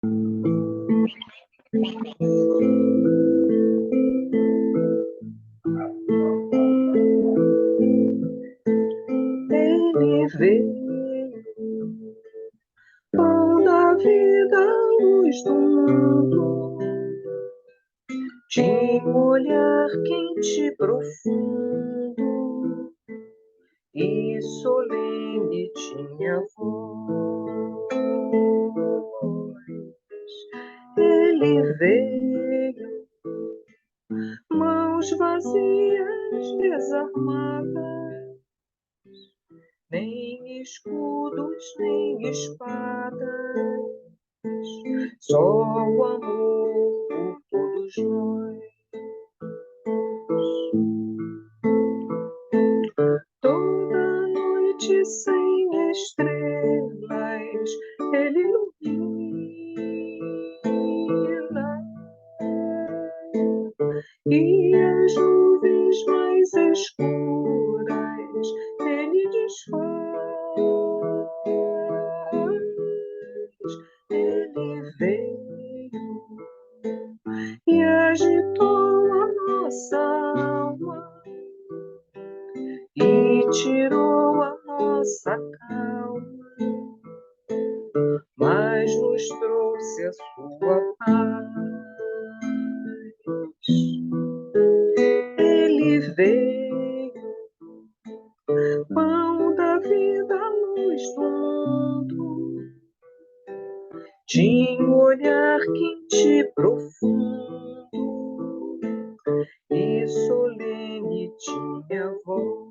Ele veio, pão da vida, luz do mundo. Tinha um olhar quente, profundo e solene, tinha voz. Ele veio, mãos vazias, desarmadas, nem escudos, nem espadas, só o amor por todos nós. Toda noite sem estrelas, ele ilumina, e as nuvens mais escuras ele desfaz. Ele veio e agitou a nossa alma e tirou a nossa calma, mas nos trouxe a sua paz. Ele veio, pão da vida, luz do mundo. Tinha um olhar quente, profundo e solene, tinha voz.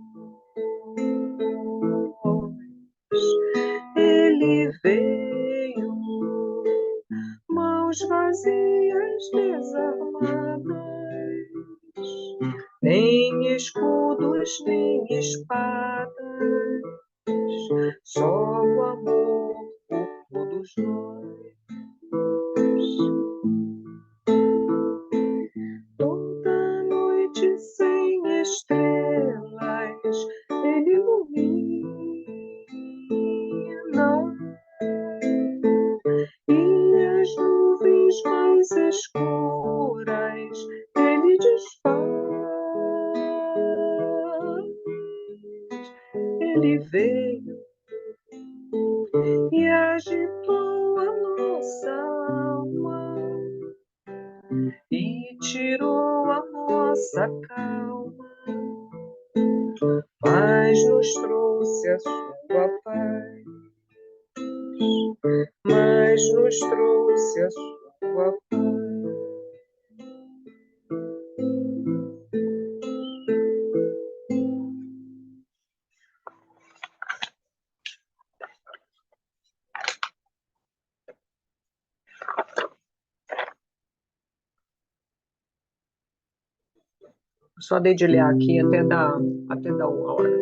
Ele veio, mãos vazias, desarmadas, nem escudos, nem espadas, só o amor por todos nós. Toda noite sem estrelas, ele ilumina, e as nuvens mais escuras ele desfaz. Ele veio e agitou a nossa alma e tirou a nossa calma, mas nos trouxe a sua paz, mas nos trouxe a sua paz. Só dedilhar aqui até dar 1 hora.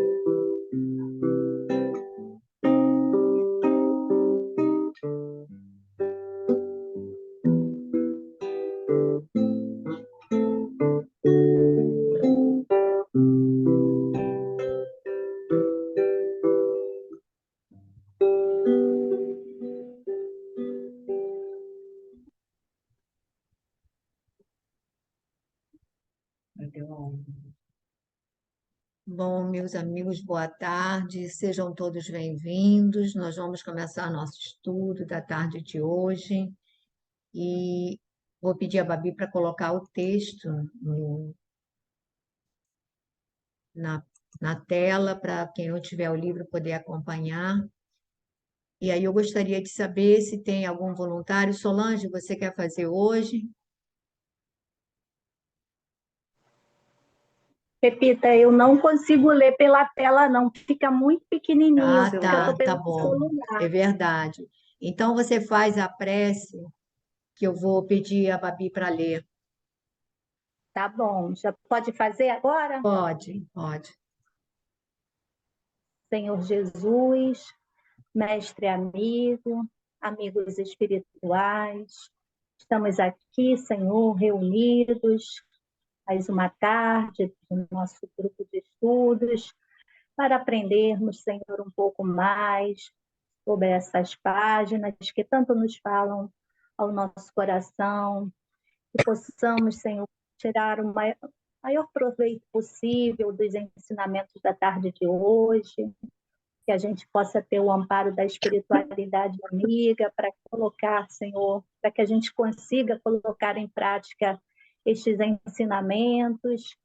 Bom, meus amigos, boa tarde, sejam todos bem-vindos. Nós vamos começar nosso estudo da tarde de hoje e vou pedir a Babi para colocar o texto na tela para quem não tiver o livro poder acompanhar. E aí eu gostaria de saber se tem algum voluntário. Solange, você quer fazer hoje? Pepita, eu não consigo ler pela tela, não. Fica muito pequenininho. Ah, tá bom. Celular. É verdade. Então você faz a prece que eu vou pedir a Babi para ler. Tá bom. Já pode fazer agora? Pode. Senhor Jesus, mestre amigo, amigos espirituais, estamos aqui, Senhor, reunidos mais uma tarde do nosso grupo de estudos para aprendermos, Senhor, um pouco mais sobre essas páginas que tanto nos falam ao nosso coração, que possamos, Senhor, tirar o maior proveito possível dos ensinamentos da tarde de hoje, que a gente possa ter o amparo da espiritualidade amiga para colocar, Senhor, para que a gente consiga colocar em prática estes ensinamentos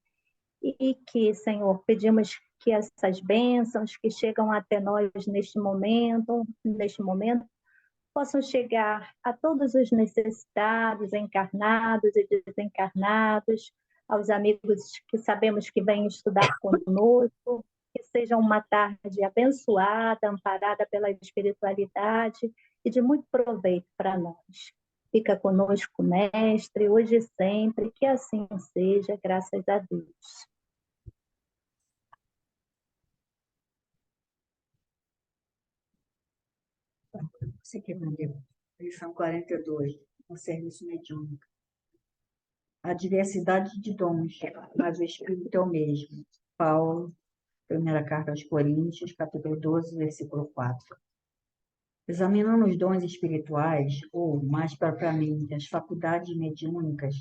e que, Senhor, pedimos que essas bênçãos que chegam até nós neste momento, possam chegar a todos os necessitados, encarnados e desencarnados, aos amigos que sabemos que vêm estudar conosco, que seja uma tarde abençoada, amparada pela espiritualidade e de muito proveito para nós. Fica conosco, Mestre, hoje e sempre, que assim seja, graças a Deus. Você que mandou. Lição 42, o serviço mediúnico. A diversidade de dons, mas o Espírito é o mesmo. Paulo, primeira carta aos Coríntios, capítulo 12, versículo 4. Examinando os dons espirituais, ou, mais propriamente, as faculdades mediúnicas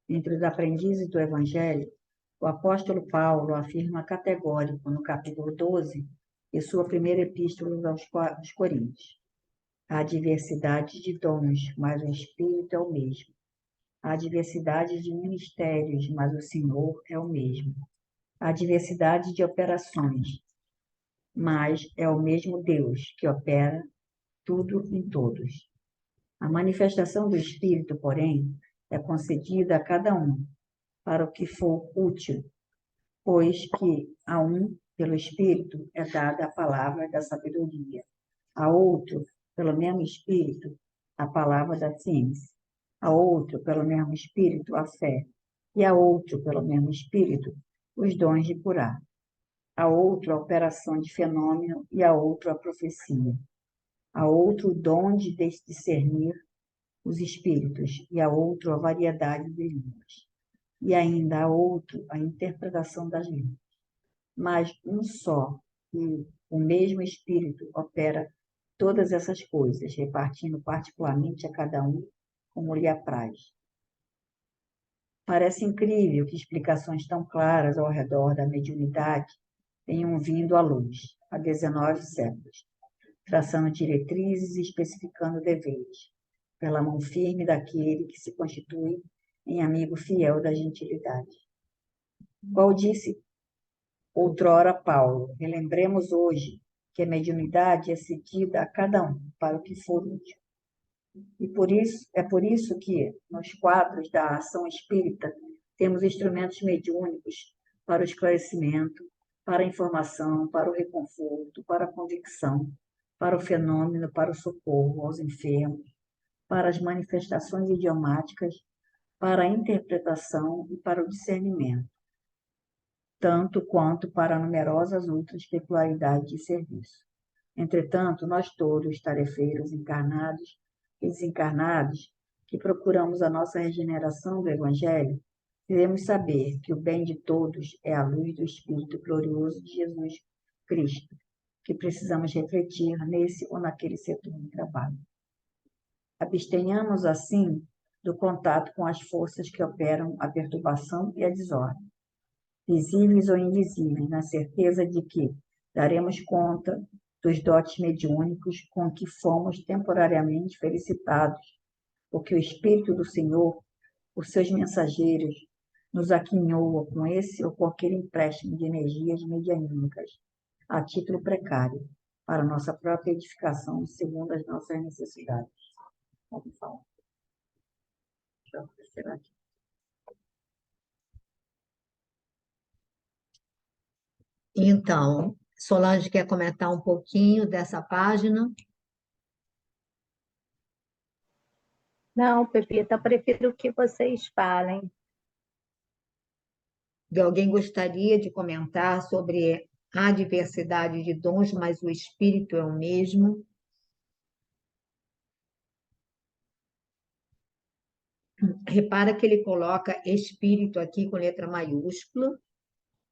entre os aprendizes do Evangelho, o apóstolo Paulo afirma categórico no capítulo 12 de sua primeira epístola aos Coríntios. Há diversidade de dons, mas o Espírito é o mesmo. Há diversidade de ministérios, mas o Senhor é o mesmo. Há diversidade de operações, mas é o mesmo Deus que opera tudo em todos. A manifestação do Espírito, porém, é concedida a cada um, para o que for útil, pois que a um, pelo Espírito, é dada a palavra da sabedoria, a outro, pelo mesmo Espírito, a palavra da ciência, a outro, pelo mesmo Espírito, a fé, e a outro, pelo mesmo Espírito, os dons de curar, a outro, a operação de fenômeno, e a outro, a profecia, a outro, o dom de discernir os espíritos, e a outro, a variedade de línguas, e ainda a outro, a interpretação das línguas. Mas um só e o mesmo Espírito opera todas essas coisas, repartindo particularmente a cada um como lhe apraz. Parece incrível que explicações tão claras ao redor da mediunidade tenham vindo à luz há 19 séculos, traçando diretrizes e especificando deveres, pela mão firme daquele que se constitui em amigo fiel da gentilidade. Qual disse outrora Paulo, relembremos hoje que a mediunidade é cedida a cada um para o que for útil. E por isso que, nos quadros da ação espírita, temos instrumentos mediúnicos para o esclarecimento, para a informação, para o reconforto, para a convicção, para o fenômeno, para o socorro aos enfermos, para as manifestações idiomáticas, para a interpretação e para o discernimento, tanto quanto para numerosas outras peculiaridades de serviço. Entretanto, nós todos, tarefeiros encarnados e desencarnados, que procuramos a nossa regeneração do Evangelho, devemos saber que o bem de todos é a luz do Espírito glorioso de Jesus Cristo, que precisamos refletir nesse ou naquele setor de trabalho. Abstenhamos, assim, do contato com as forças que operam a perturbação e a desordem, visíveis ou invisíveis, na certeza de que daremos conta dos dotes mediúnicos com que fomos temporariamente felicitados, porque o Espírito do Senhor, os seus mensageiros, nos aquinhoa com esse ou qualquer empréstimo de energias medianímicas, a título precário, para nossa própria edificação, segundo as nossas necessidades. Vamos falar. Será que... Então, Solange quer comentar um pouquinho dessa página? Não, Pepita, prefiro que vocês falem. Alguém gostaria de comentar sobre a diversidade de dons, mas o espírito é o mesmo? Repara que ele coloca espírito aqui com letra maiúscula,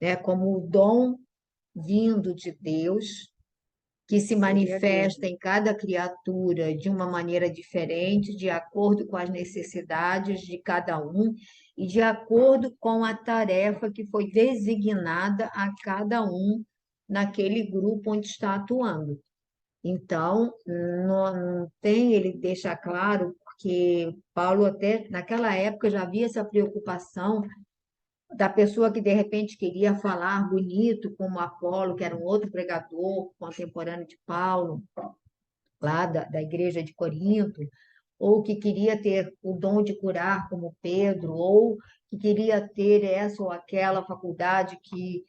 né, como o dom vindo de Deus, que se Glória a Deus. manifesta em cada criatura de uma maneira diferente, de acordo com as necessidades de cada um e de acordo com a tarefa que foi designada a cada um naquele grupo onde está atuando. Então, não tem, ele deixa claro, porque Paulo até naquela época já havia essa preocupação da pessoa que de repente queria falar bonito, como Apolo, que era um outro pregador contemporâneo de Paulo, lá da igreja de Corinto, ou que queria ter o dom de curar, como Pedro, ou que queria ter essa ou aquela faculdade que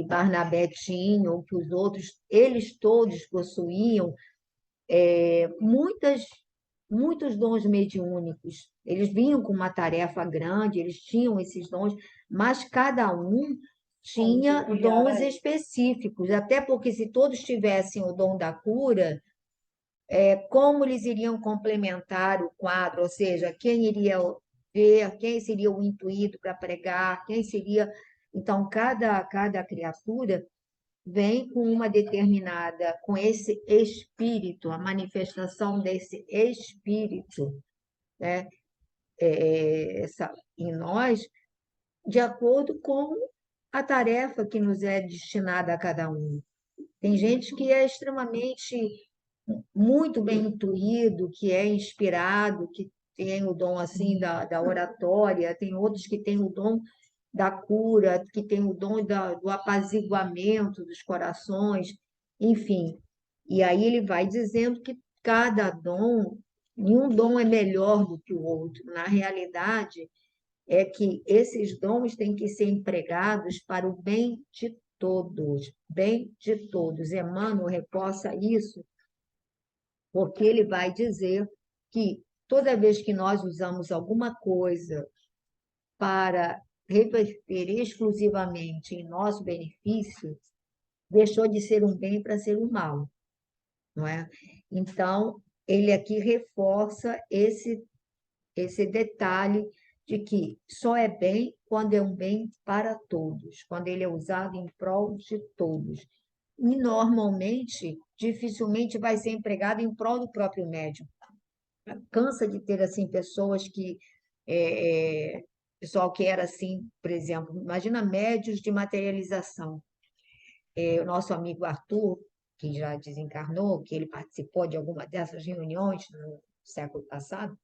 Barnabé tinha, ou que os outros, eles todos possuíam, muitos dons mediúnicos. Eles vinham com uma tarefa grande, eles tinham esses dons, mas cada um tinha dons específicos, até porque se todos tivessem o dom da cura, como eles iriam complementar o quadro, ou seja, quem iria ver, quem seria o intuído para pregar, quem seria. Então, cada criatura vem com uma determinada, com esse espírito, a manifestação desse espírito, né? Em nós, de acordo com a tarefa que nos é destinada a cada um. Tem gente que é extremamente muito bem intuído, que é inspirado, que tem o dom assim da oratória, tem outros que têm o dom da cura, que tem o dom do apaziguamento dos corações, enfim. E aí ele vai dizendo que cada dom, nenhum dom é melhor do que o outro. Na realidade, é que esses dons têm que ser empregados para o bem de todos, bem de todos. Emmanuel reforça isso, porque ele vai dizer que toda vez que nós usamos alguma coisa para reverter exclusivamente em nosso benefício, deixou de ser um bem para ser um mal, não é? Então, ele aqui reforça esse detalhe de que só é bem quando é um bem para todos, quando ele é usado em prol de todos. E, normalmente, dificilmente vai ser empregado em prol do próprio médium. Cansa de ter assim pessoas que pessoal que era assim, por exemplo, imagina médios de materialização. O nosso amigo Arthur, que já desencarnou, que ele participou de alguma dessas reuniões no século passado,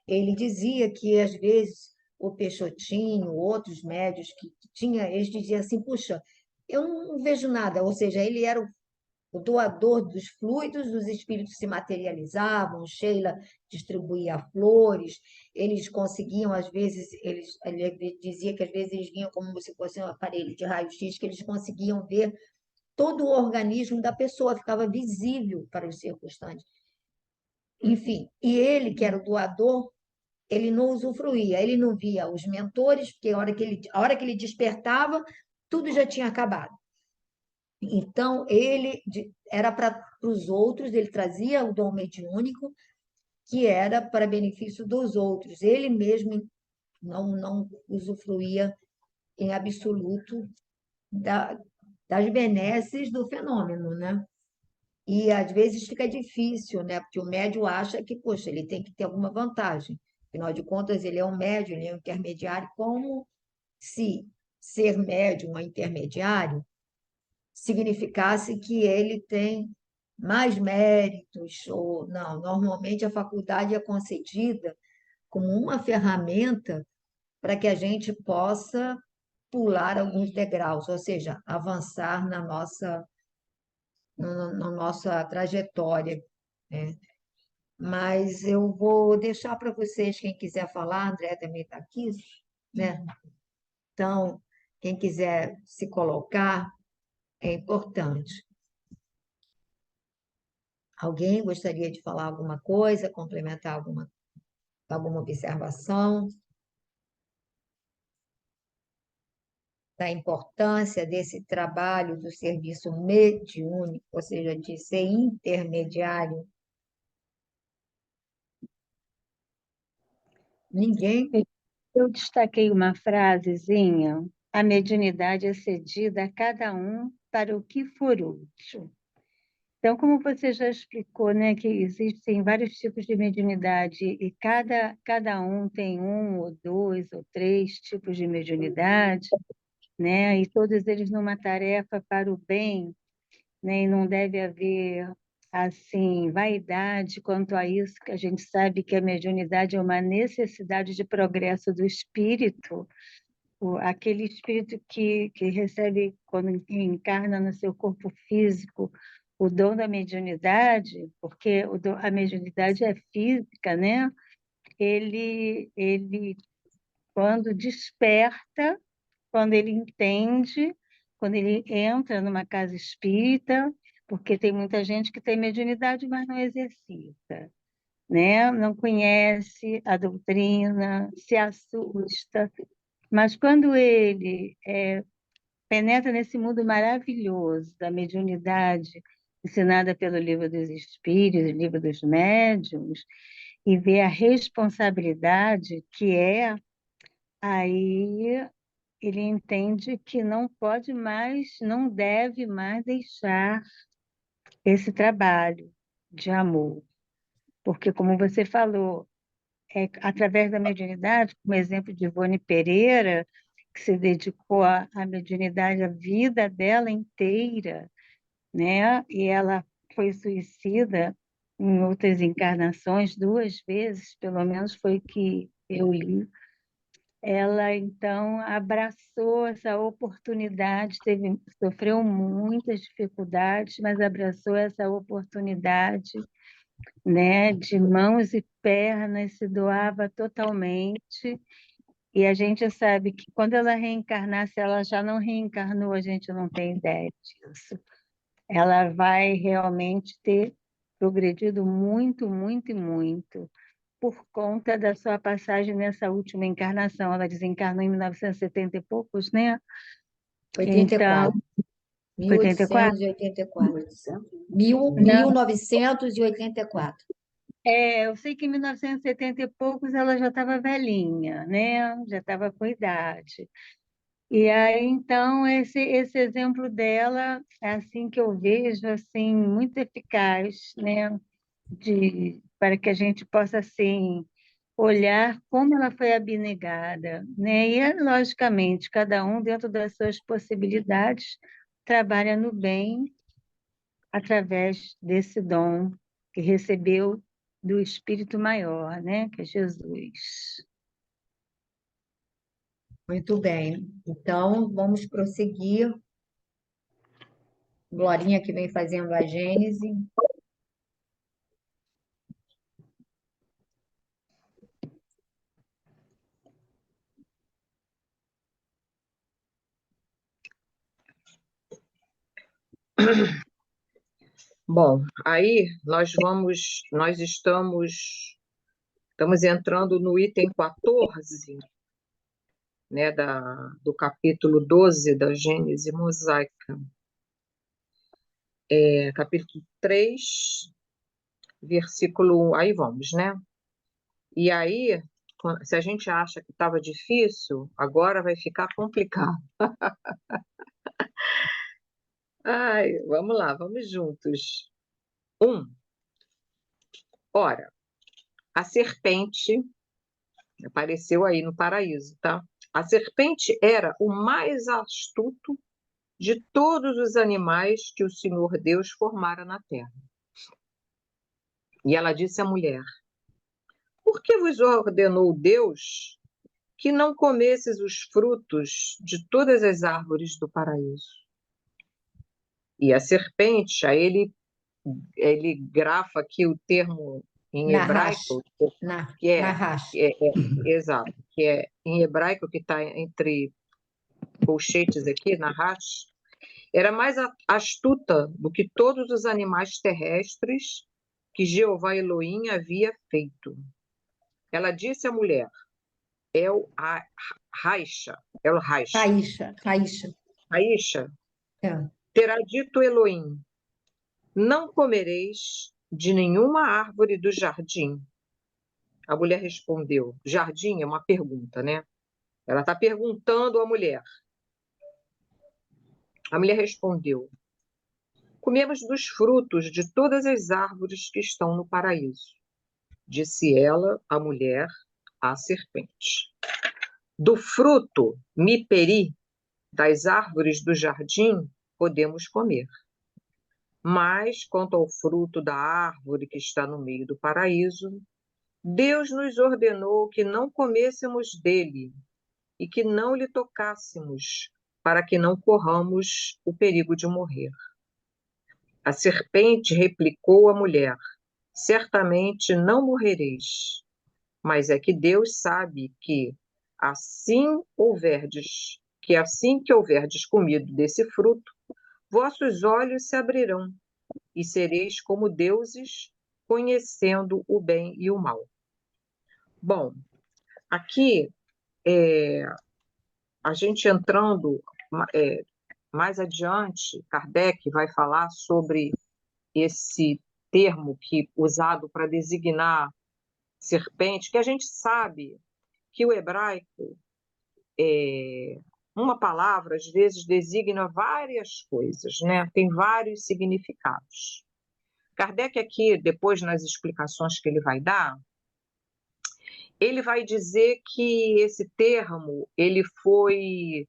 ele dizia que às vezes o Peixotinho, outros médios que tinha, eles diziam assim, puxa, eu não vejo nada, ou seja, ele era o doador dos fluidos, os espíritos se materializavam, Sheila distribuía flores, eles conseguiam, às vezes, ele dizia que às vezes eles vinham como se fosse um aparelho de raio-x, que eles conseguiam ver todo o organismo da pessoa, ficava visível para os circunstantes. Enfim, e ele, que era o doador, ele não usufruía, ele não via os mentores, porque a hora que ele despertava, tudo já tinha acabado. Então, ele era para os outros, ele trazia o dom mediúnico, que era para benefício dos outros. Ele mesmo não usufruía em absoluto das benesses do fenômeno, né? E às vezes fica difícil, né? Porque o médium acha que, poxa, ele tem que ter alguma vantagem. Afinal de contas, ele é um médium, ele é um intermediário, como se ser médium ou intermediário significasse que ele tem mais méritos, ou não. Normalmente a faculdade é concedida como uma ferramenta para que a gente possa pular alguns degraus, ou seja, avançar na nossa trajetória, né? Mas eu vou deixar para vocês, quem quiser falar, a André também está aqui, né? Então, quem quiser se colocar, é importante. Alguém gostaria de falar alguma coisa, complementar alguma observação da importância desse trabalho do serviço mediúnico, ou seja, de ser intermediário? Ninguém? Eu destaquei uma frasezinha a mediunidade é cedida a cada um para o que for útil. Então, como você já explicou, né, que existem vários tipos de mediunidade e cada um tem um ou dois ou três tipos de mediunidade, né, e todos eles numa tarefa para o bem, né, e não deve haver assim vaidade quanto a isso, que a gente sabe que a mediunidade é uma necessidade de progresso do espírito, aquele espírito que recebe, quando encarna no seu corpo físico, o dom da mediunidade, porque a mediunidade é física, né? Ele, quando desperta, quando ele entende, quando ele entra numa casa espírita, porque tem muita gente que tem mediunidade, mas não exercita, né? Não conhece a doutrina, se assusta, mas quando ele penetra nesse mundo maravilhoso da mediunidade, ensinada pelo Livro dos Espíritos, Livro dos Médiuns, e vê a responsabilidade que é, aí ele entende que não pode mais, não deve mais deixar esse trabalho de amor. Porque, como você falou, através da mediunidade, como exemplo de Ivone Pereira, que se dedicou à mediunidade a vida dela inteira, né? E ela foi suicida em outras encarnações, 2 vezes, pelo menos foi que eu li. Ela, então, abraçou essa oportunidade, sofreu muitas dificuldades, mas abraçou essa oportunidade, né, de mãos e pernas, se doava totalmente. E a gente sabe que quando ela reencarnar, se ela já não reencarnou, a gente não tem ideia disso. Ela vai realmente ter progredido muito, muito e muito por conta da sua passagem nessa última encarnação. Ela desencarnou em 1970 e poucos, né? Então, 84. 84? 1884. Não, 1984. eu sei que em 1970 e poucos ela já estava velhinha, né? Já estava com idade. E aí, então, esse exemplo dela é assim que eu vejo, assim, muito eficaz, né? Para que a gente possa, assim, olhar como ela foi abnegada, né? E, logicamente, cada um, dentro das suas possibilidades, trabalha no bem através desse dom que recebeu do Espírito Maior, né? Que é Jesus. Muito bem. Então, vamos prosseguir. Glorinha que vem fazendo a Gênese. Bom, aí nós estamos entrando no item 14, né, do capítulo 12 da Gênese Mosaica. Capítulo 3, versículo 1, aí vamos, né? E aí, se a gente acha que estava difícil, agora vai ficar complicado. Ai, vamos lá, vamos juntos. 1. Ora, a serpente apareceu aí no paraíso, tá? A serpente era o mais astuto de todos os animais que o Senhor Deus formara na terra. E ela disse à mulher: Por que vos ordenou Deus que não comesses os frutos de todas as árvores do paraíso? E a serpente, aí ele grafa aqui o termo em Nahash. hebraico, que é, Nahash. exato, que é em hebraico, que está entre colchetes aqui, Nahash, era mais astuta do que todos os animais terrestres que Jeová Elohim havia feito. Ela disse à mulher, Raisha, É. terá dito Elohim, não comereis de nenhuma árvore do jardim. A mulher respondeu, jardim é uma pergunta, né? Ela está perguntando à mulher, A mulher respondeu: comemos dos frutos de todas as árvores que estão no paraíso. Disse ela, a mulher, à serpente. Do fruto miperi, das árvores do jardim, podemos comer. Mas, quanto ao fruto da árvore que está no meio do paraíso, Deus nos ordenou que não comêssemos dele e que não lhe tocássemos, para que não corramos o perigo de morrer. A serpente replicou à mulher: certamente não morrereis, mas é que Deus sabe que assim que houverdes comido desse fruto, vossos olhos se abrirão e sereis como deuses, conhecendo o bem e o mal. Bom, aqui a gente entrando mais adiante, Kardec vai falar sobre esse termo usado para designar serpente, que a gente sabe que o hebraico, uma palavra, às vezes, designa várias coisas, né? Tem vários significados. Kardec aqui, depois nas explicações que ele vai dar, ele vai dizer que esse termo, ele foi,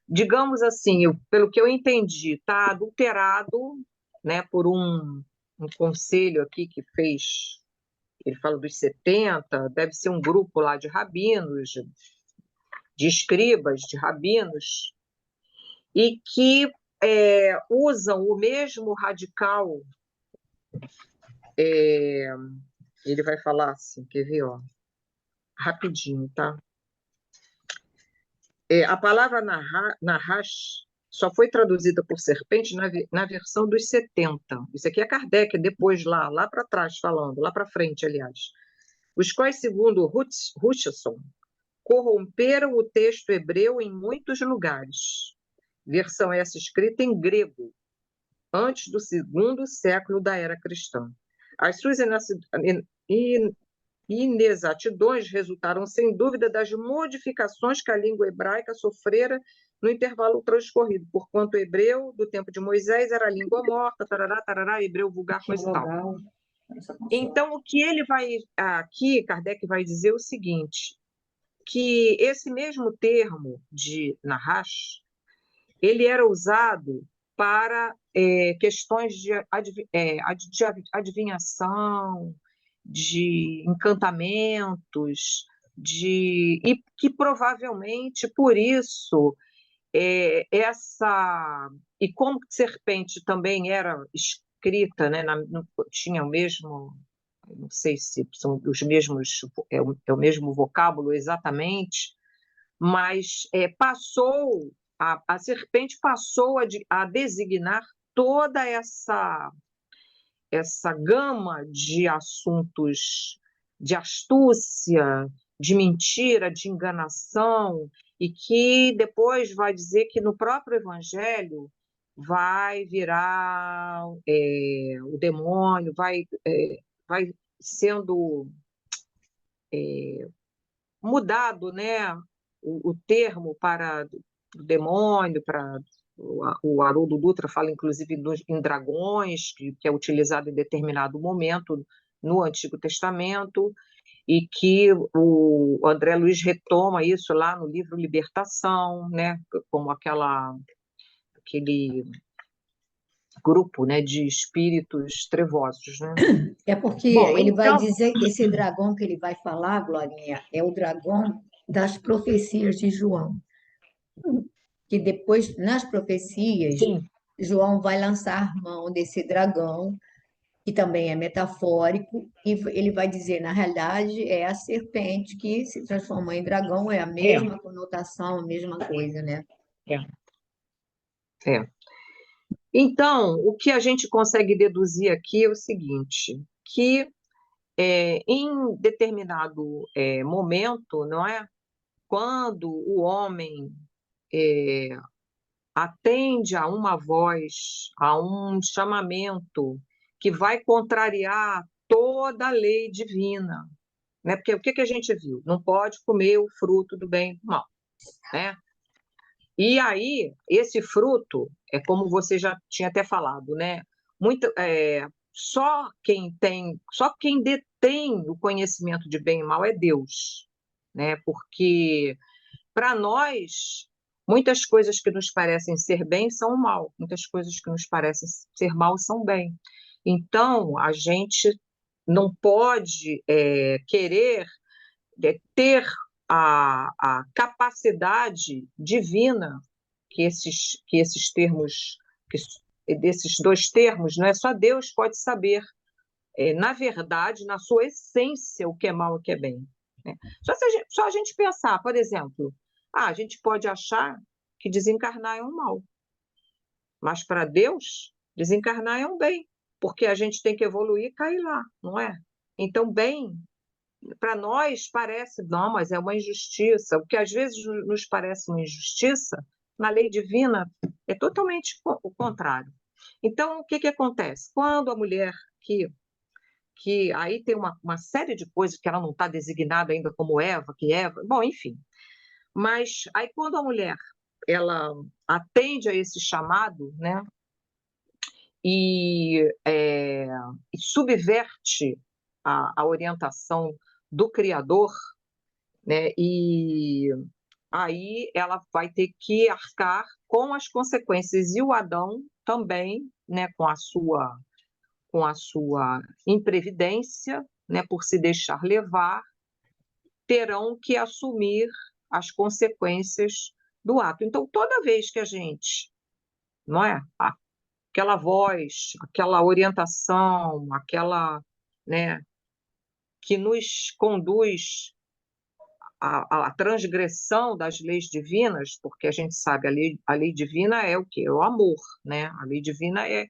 digamos assim, pelo que eu entendi, está adulterado, né, por um conselho aqui que fez, ele fala dos 70, deve ser um grupo lá de rabinos, de escribas, de rabinos, e que usam o mesmo radical, ele vai falar assim, quer ver, ó, rapidinho, tá? A palavra nahash só foi traduzida por serpente na versão dos 70. Isso aqui é Kardec, depois lá para trás falando, lá para frente, aliás. Os quais, segundo Hutcheson, corromperam o texto hebreu em muitos lugares. Versão essa escrita em grego, antes do 2º século da era cristã. As suas inexatidões resultaram, sem dúvida, das modificações que a língua hebraica sofrera no intervalo transcorrido, porquanto o hebreu do tempo de Moisés era língua morta, tarará, tarará, hebreu vulgar, coisa e tal. Então, o que ele vai aqui, Kardec vai dizer o seguinte, que esse mesmo termo de nahash, ele era usado para questões de adivinhação, de encantamentos, e que provavelmente por isso e como serpente também era escrita, né, tinha o mesmo, não sei se são os mesmos, é o mesmo vocábulo exatamente, mas a serpente passou a designar toda essa gama de assuntos de astúcia, de mentira, de enganação, e que depois vai dizer que no próprio Evangelho vai virar o demônio, vai sendo mudado, né, o termo para o demônio, para o Haroldo Dutra fala, inclusive, em dragões, que é utilizado em determinado momento no Antigo Testamento, e que o André Luiz retoma isso lá no livro Libertação, né, como aquele grupo, né, de espíritos trevosos, né? É porque Bom, ele vai então, dizer, esse dragão que ele vai falar, Glorinha, é o dragão das profecias de João. Que depois, nas profecias, sim, João vai lançar mão desse dragão, que também é metafórico, e ele vai dizer, na realidade, é a serpente que se transforma em dragão, é a mesma conotação, a mesma coisa, né? é. Então, o que a gente consegue deduzir aqui é o seguinte, que em determinado momento, não é? Quando o homem atende a uma voz, a um chamamento que vai contrariar toda a lei divina, né? Porque o que a gente viu? Não pode comer o fruto do bem e do mal, né? E aí, esse fruto, é como você já tinha até falado, né? Só quem detém o conhecimento de bem e mal é Deus, né? Porque para nós, muitas coisas que nos parecem ser bem são mal, muitas coisas que nos parecem ser mal são bem. Então, a gente não pode querer ter a capacidade divina que esses termos, desses dois termos, não é só Deus pode saber, na verdade, na sua essência, o que é mal e o que é bem. Né? Só a gente pensar, por exemplo, a gente pode achar que desencarnar é um mal, mas para Deus, desencarnar é um bem, porque a gente tem que evoluir e cair lá, não é? Então, bem, para nós parece, não, mas é uma injustiça. O que às vezes nos parece uma injustiça, na lei divina é totalmente o contrário. Então, o que, que acontece? Quando a mulher que aí tem uma série de coisas que ela não está designada ainda como Eva, bom, enfim. Mas aí quando a mulher ela atende a esse chamado, né, e subverte a orientação do Criador, né, e aí ela vai ter que arcar com as consequências, e o Adão também, né, com a sua imprevidência, né, por se deixar levar, terão que assumir as consequências do ato. Então, toda vez que a gente, não é, aquela voz, aquela orientação, né, que nos conduz à transgressão das leis divinas, porque a gente sabe a lei divina é o quê? É o amor, né? A lei divina é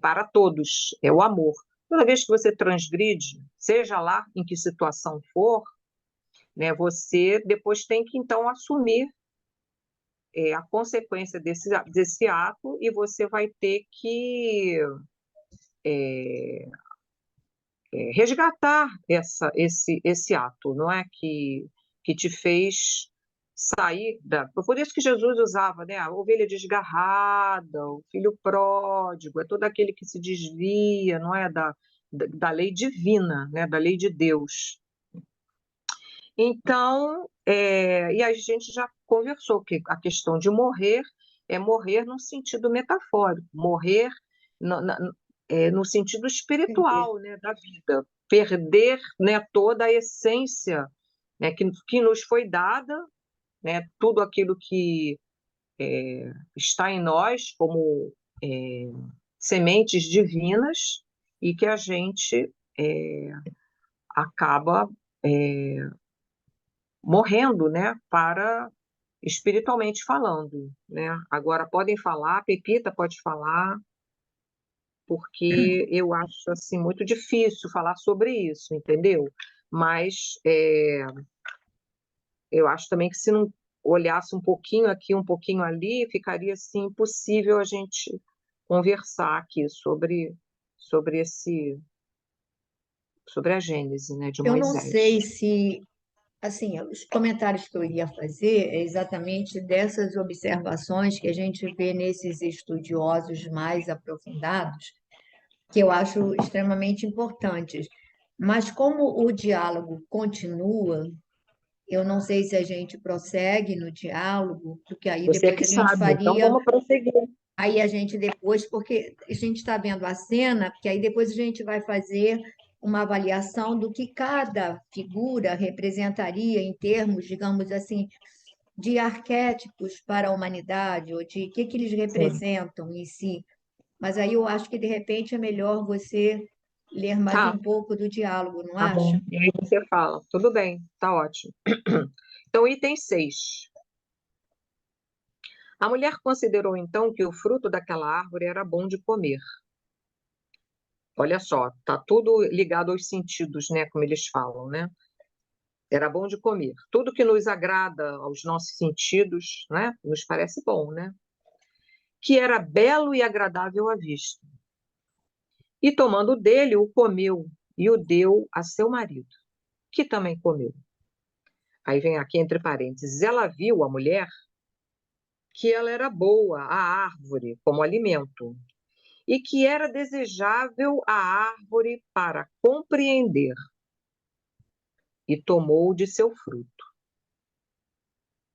para todos, é o amor. Toda vez que você transgride, seja lá em que situação for, né, você depois tem que, então, assumir a consequência desse ato, e você vai ter que resgatar esse ato, não é? Que te fez sair da. Por isso que Jesus usava, né? A ovelha desgarrada, o filho pródigo, é todo aquele que se desvia, não é? Da lei divina, né? Da lei de Deus. Então, e a gente já conversou que a questão de morrer é morrer no sentido metafórico, morrer no sentido Entendi. espiritual, né, da vida, perder, né, toda a essência, né, que nos foi dada, né, tudo aquilo que está em nós como é, sementes divinas, e que a gente acaba morrendo, né, para espiritualmente falando, né? Agora podem falar, Pepita pode falar, porque eu acho assim muito difícil falar sobre isso, entendeu? Mas eu acho também que se não olhasse um pouquinho aqui, um pouquinho ali, ficaria assim impossível a gente conversar aqui sobre sobre a Gênese, né, de Eu não sei Moisés. se, assim, os comentários que eu iria fazer é exatamente dessas observações que a gente vê nesses estudiosos mais aprofundados, que eu acho extremamente importantes. Mas como o diálogo continua, eu não sei se a gente prossegue no diálogo, porque aí Você é depois que a gente sabe, então faria, vamos prosseguir. aí a gente depois, porque a gente está vendo a cena, porque aí depois a gente vai fazer uma avaliação do que cada figura representaria em termos, digamos assim, de arquétipos para a humanidade, ou de o que, que eles Sim. representam em si. Mas aí eu acho que, de repente, é melhor você ler mais Tá, um pouco do diálogo, não tá bom. acha? E aí você fala, tudo bem, tá ótimo. Então, item 6. A mulher considerou então que o fruto daquela árvore era bom de comer. Olha só, tá tudo ligado aos sentidos, né, como eles falam, né? Era bom de comer. Tudo que nos agrada aos nossos sentidos, né, nos parece bom, né? Que era belo e agradável à vista. E tomando dele, o comeu e o deu a seu marido, que também comeu. Aí vem aqui entre parênteses, ela viu a mulher que ela era boa, a árvore, como alimento, e que era desejável a árvore para compreender, e tomou de seu fruto,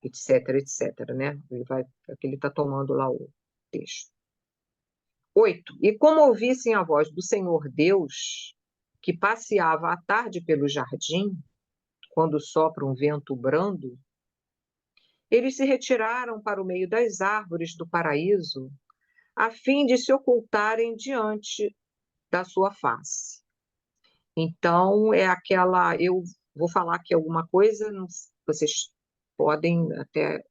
etc, etc, né? Aqui ele está tomando lá o texto. 8. E como ouvissem a voz do Senhor Deus, que passeava à tarde pelo jardim, quando sopra um vento brando, eles se retiraram para o meio das árvores do paraíso, a fim de se ocultarem diante da sua face. Então, é aquela. Eu vou falar aqui alguma coisa, vocês podem até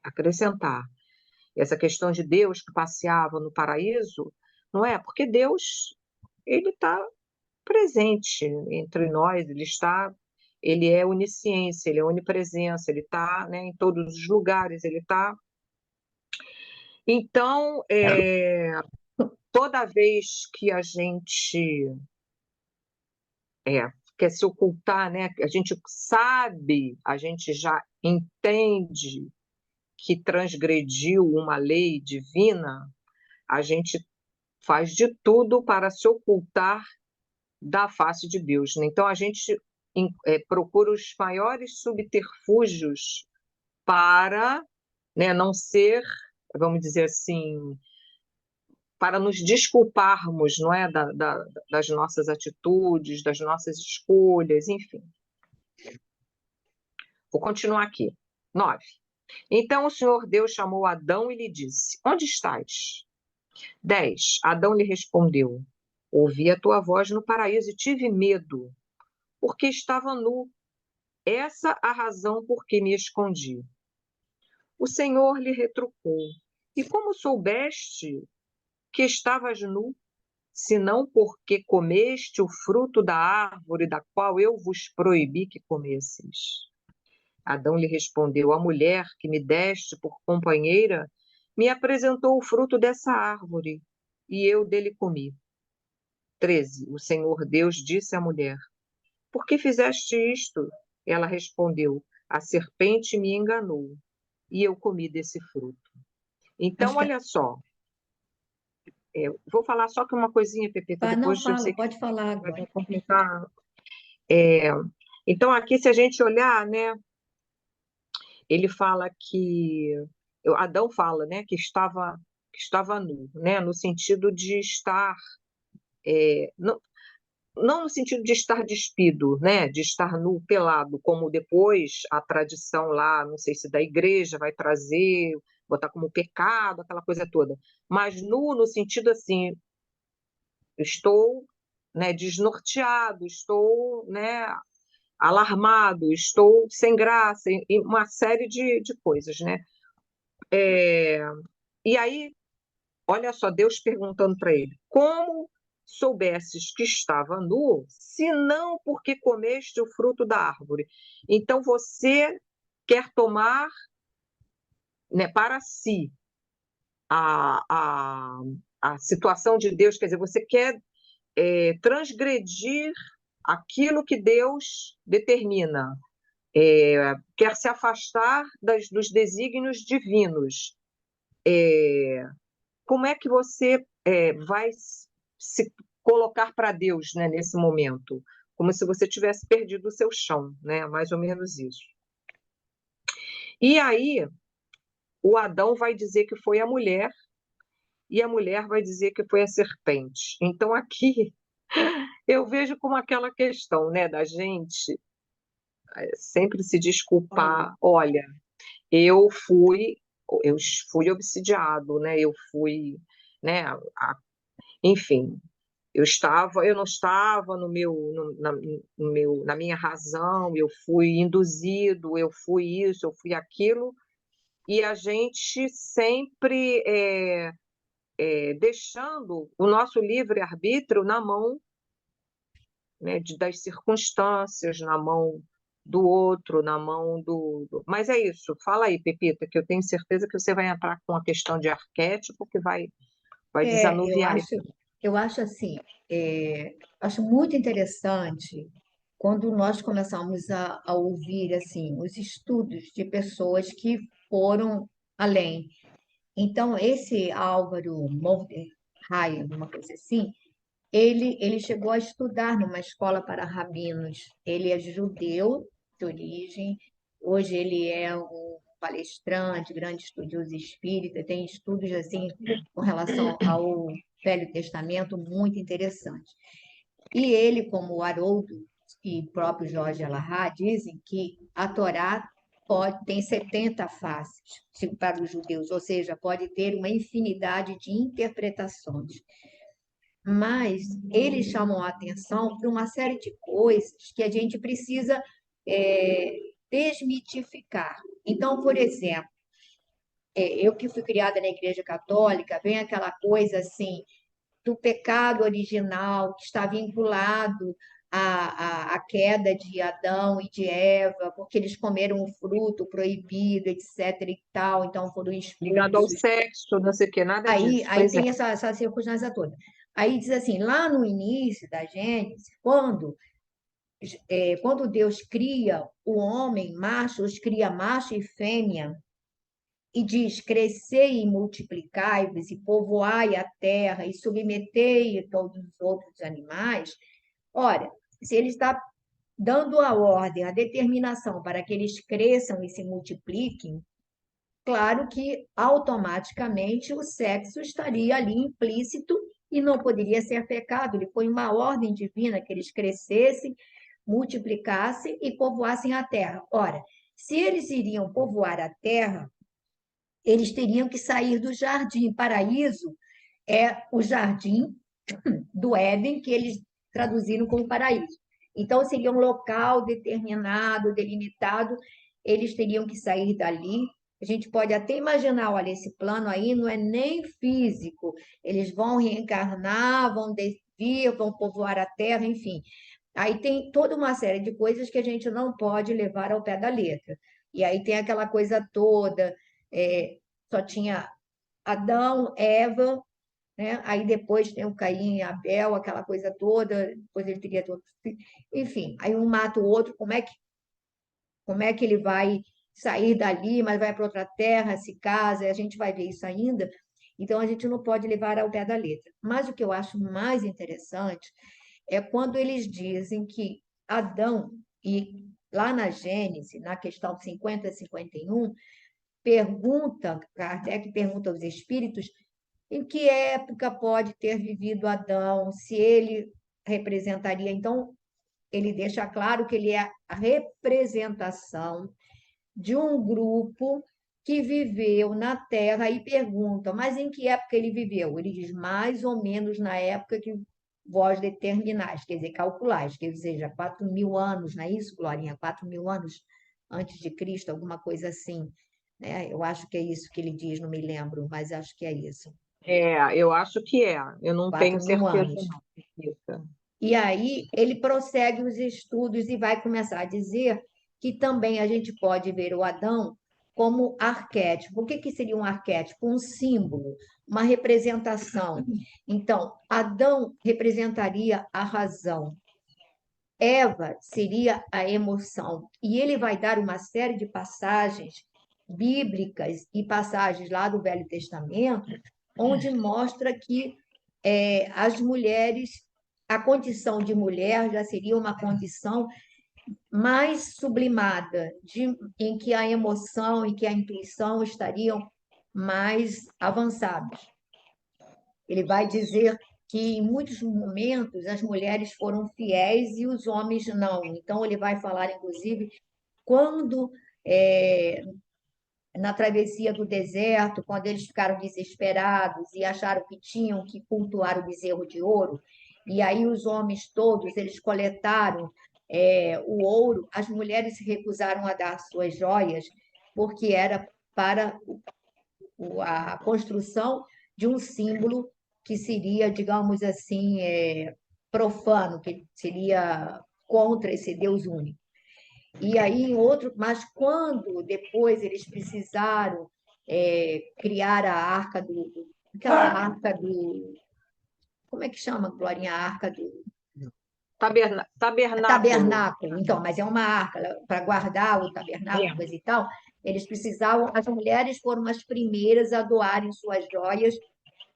acrescentar. Essa questão de Deus que passeava no paraíso, não é? Porque Deus, ele está presente entre nós, ele é onisciência, ele é onipresença, ele está, né, em todos os lugares, ele está. Então, toda vez que a gente quer se ocultar, né, a gente sabe, a gente já entende que transgrediu uma lei divina, a gente faz de tudo para se ocultar da face de Deus, né? Então, a gente procura os maiores subterfúgios para, né, não ser, vamos dizer assim, para nos desculparmos, não é, das nossas atitudes, das nossas escolhas, enfim. Vou continuar aqui. 9. Então o Senhor Deus chamou Adão e lhe disse: Onde estás? 10. Adão lhe respondeu: Ouvi a tua voz no paraíso e tive medo, porque estava nu. Essa a razão por que me escondi. O Senhor lhe retrucou: E como soubeste que estavas nu, senão porque comeste o fruto da árvore da qual eu vos proibi que comesseis? Adão lhe respondeu: A mulher que me deste por companheira me apresentou o fruto dessa árvore, e eu dele comi. 13. O Senhor Deus disse à mulher: Por que fizeste isto? Ela respondeu: A serpente me enganou, e eu comi desse fruto. Então, Acho que... olha só, vou falar só que uma coisinha, Pepita, Não, depois eu sei fala, que pode falar vai agora. complicar. Então, aqui, se a gente olhar, né, ele fala que Adão fala, né, que estava nu, né, no sentido de estar não no sentido de estar despido, né, de estar nu, pelado, como depois a tradição lá, não sei se da igreja vai trazer, botar como pecado, aquela coisa toda, mas nu no sentido assim, estou, né, desnorteado, estou, né, alarmado, estou sem graça, e uma série de coisas, né? E aí, olha só, Deus perguntando para ele: Como soubesses que estava nu, se não porque comeste o fruto da árvore? Então você quer tomar, né, para si a, a, a situação de Deus, quer dizer, você quer transgredir aquilo que Deus determina, quer se afastar dos desígnios divinos. Como é que você vai se colocar para Deus, né, nesse momento? Como se você tivesse perdido o seu chão, né? Mais ou menos isso. E aí, o Adão vai dizer que foi a mulher, e a mulher vai dizer que foi a serpente. Então, aqui, eu vejo como aquela questão, né, da gente sempre se desculpar. Olha, eu fui, eu fui obsidiado, né? Eu fui, né? Enfim, eu não estava na minha razão, eu fui induzido, eu fui isso, eu fui aquilo, e a gente sempre deixando o nosso livre-arbítrio na mão, né, das circunstâncias, na mão do outro, na mão Mas é isso, fala aí, Pepita, que eu tenho certeza que você vai entrar com a questão de arquétipo, que vai Eu desanuviar. acho assim, acho muito interessante quando nós começamos a ouvir assim os estudos de pessoas que foram além. Então, esse Álvaro Mordecai, alguma coisa assim, ele chegou a estudar numa escola para rabinos. Ele é judeu de origem, hoje ele é um palestrante, grande estudioso espírita, tem estudos assim com relação ao Velho Testamento muito interessantes. E ele, como o Haroldo e o próprio Jorge Alahá, dizem que a Torá tem 70 faces para os judeus, ou seja, pode ter uma infinidade de interpretações. Mas eles chamam a atenção para uma série de coisas que a gente precisa desmitificar. Então, por exemplo, eu que fui criada na Igreja Católica, vem aquela coisa assim do pecado original que está vinculado à queda de Adão e de Eva, porque eles comeram o fruto proibido, etc. e tal, então foram Ligado ao expulsos. sexo, não sei o que, nada disso. Aí Pois é. tem essa circunstância toda. Aí diz assim, lá no início da Gênesis, quando Deus cria o homem, macho, os cria macho e fêmea, e diz: crescei e multiplicai-vos, e povoai a terra, e submetei todos os outros animais. Ora, se ele está dando a ordem, a determinação para que eles cresçam e se multipliquem, claro que automaticamente o sexo estaria ali implícito e não poderia ser pecado. Ele foi uma ordem divina que eles crescessem, multiplicassem e povoassem a terra. Ora, se eles iriam povoar a terra, eles teriam que sair do jardim. Paraíso é o jardim do Éden, que eles traduziram como paraíso. Então, seria um local determinado, delimitado, eles teriam que sair dali. A gente pode até imaginar, olha, esse plano aí não é nem físico, eles vão reencarnar, vão vir, vão povoar a terra, enfim. Aí tem toda uma série de coisas que a gente não pode levar ao pé da letra. E aí tem aquela coisa toda, só tinha Adão, Eva, né? Aí depois tem o Caim e Abel, aquela coisa toda, depois ele teria todo. Enfim, aí um mata o outro, como é que ele vai sair dali, mas vai para outra terra, se casa, a gente vai ver isso ainda. Então a gente não pode levar ao pé da letra. Mas o que eu acho mais interessante é quando eles dizem que Adão, e lá na Gênesis, na questão 50 e 51, Kardec pergunta aos espíritos em que época pode ter vivido Adão, se ele representaria. Então, ele deixa claro que ele é a representação de um grupo que viveu na Terra e pergunta, mas em que época ele viveu? Ele diz, mais ou menos na época que vós determinais, quer dizer, calculais, quer dizer, 4.000 anos, não é isso, Glorinha? 4.000 anos antes de Cristo, alguma coisa assim. Né? Eu acho que é isso que ele diz, não me lembro, mas acho que é isso. Eu acho que é. Eu não tenho 4.000 certeza, anos. não. Isso. E aí ele prossegue os estudos e vai começar a dizer que também a gente pode ver o Adão como arquétipo. O que seria um arquétipo? Um símbolo, uma representação. Então, Adão representaria a razão, Eva seria a emoção. E ele vai dar uma série de passagens bíblicas e passagens lá do Velho Testamento, onde mostra que as mulheres, a condição de mulher já seria uma condição mais sublimada, em que a emoção e que a intuição estariam mais avançadas. Ele vai dizer que em muitos momentos as mulheres foram fiéis e os homens não. Então, ele vai falar, inclusive, quando na travessia do deserto, quando eles ficaram desesperados e acharam que tinham que cultuar o bezerro de ouro, e aí os homens todos eles coletaram o ouro, as mulheres se recusaram a dar suas joias, porque era para a construção de um símbolo que seria, digamos assim, profano, que seria contra esse Deus único. E aí, mas quando depois eles precisaram criar a arca aquela arca do, como é que chama, Glorinha? A arca do Tabernáculo. tabernáculo. Então, mas é uma arca para guardar o tabernáculo, coisa e tal. Eles precisavam, as mulheres foram as primeiras a doarem suas joias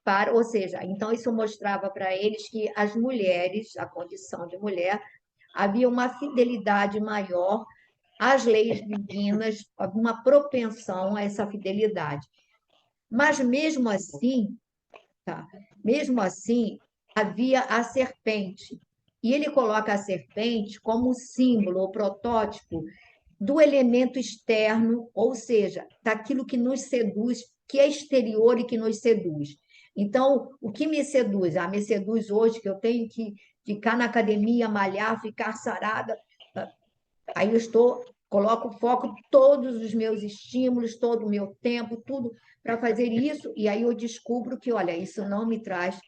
para, ou seja, então isso mostrava para eles que as mulheres, a condição de mulher, havia uma fidelidade maior às leis divinas, uma propensão a essa fidelidade. Mas mesmo assim, tá? Mesmo assim, havia a serpente. E ele coloca a serpente como símbolo ou protótipo do elemento externo, ou seja, daquilo que nos seduz, que é exterior e que nos seduz. Então, o que me seduz? Me seduz hoje que eu tenho que ficar na academia, malhar, ficar sarada. Aí coloco foco todos os meus estímulos, todo o meu tempo, tudo para fazer isso, e aí eu descubro que, olha, isso não me traz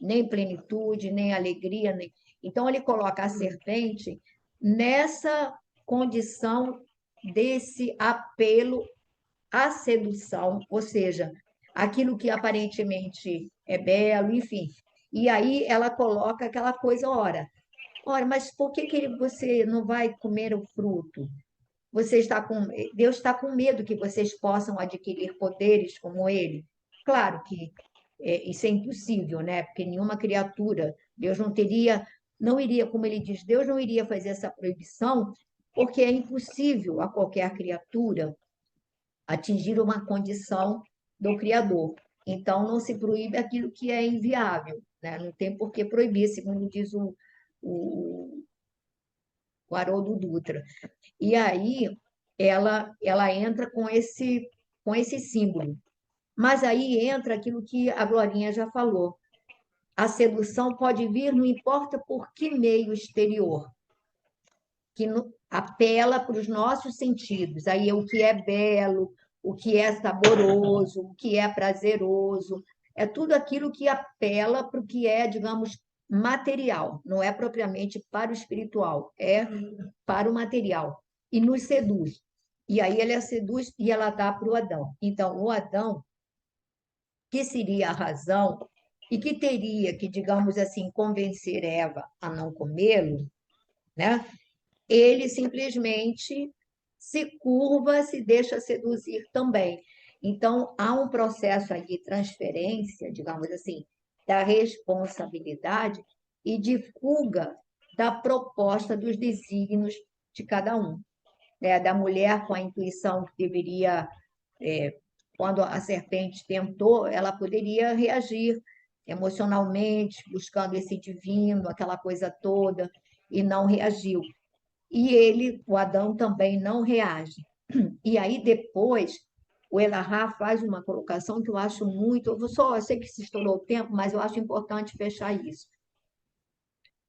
nem plenitude, nem alegria, nem... Então ele coloca a serpente nessa condição desse apelo à sedução, ou seja, aquilo que aparentemente é belo, enfim. E aí ela coloca aquela coisa, ora, mas por que você não vai comer o fruto? Deus está com medo que vocês possam adquirir poderes como ele. Claro que isso é impossível, né? Porque nenhuma criatura, Deus não iria, como ele diz, Deus não iria fazer essa proibição, porque é impossível a qualquer criatura atingir uma condição do Criador. Então, não se proíbe aquilo que é inviável, né? Não tem por que proibir, segundo diz o, o Haroldo Dutra. E aí ela entra com esse símbolo. Mas aí entra aquilo que a Glorinha já falou. A sedução pode vir, não importa por que meio exterior, que apela para os nossos sentidos. Aí é o que é belo, o que é saboroso, o que é prazeroso. É tudo aquilo que apela para o que é, digamos, material. Não é propriamente para o espiritual, é para o material. E nos seduz. E aí ela seduz e ela dá para o Adão. Então, o Adão, que seria a razão e que teria que, digamos assim, convencer Eva a não comê-lo, né? Ele simplesmente se curva, se deixa seduzir também. Então, há um processo aí de transferência, digamos assim, da responsabilidade e de fuga da proposta dos desígnios de cada um, né? Da mulher com a intuição que deveria, quando a serpente tentou, ela poderia reagir emocionalmente, buscando esse divino, aquela coisa toda, e não reagiu. E ele, o Adão, também não reage. E aí depois o Elahá faz uma colocação que eu acho muito, eu sei que se estourou o tempo, mas eu acho importante fechar isso.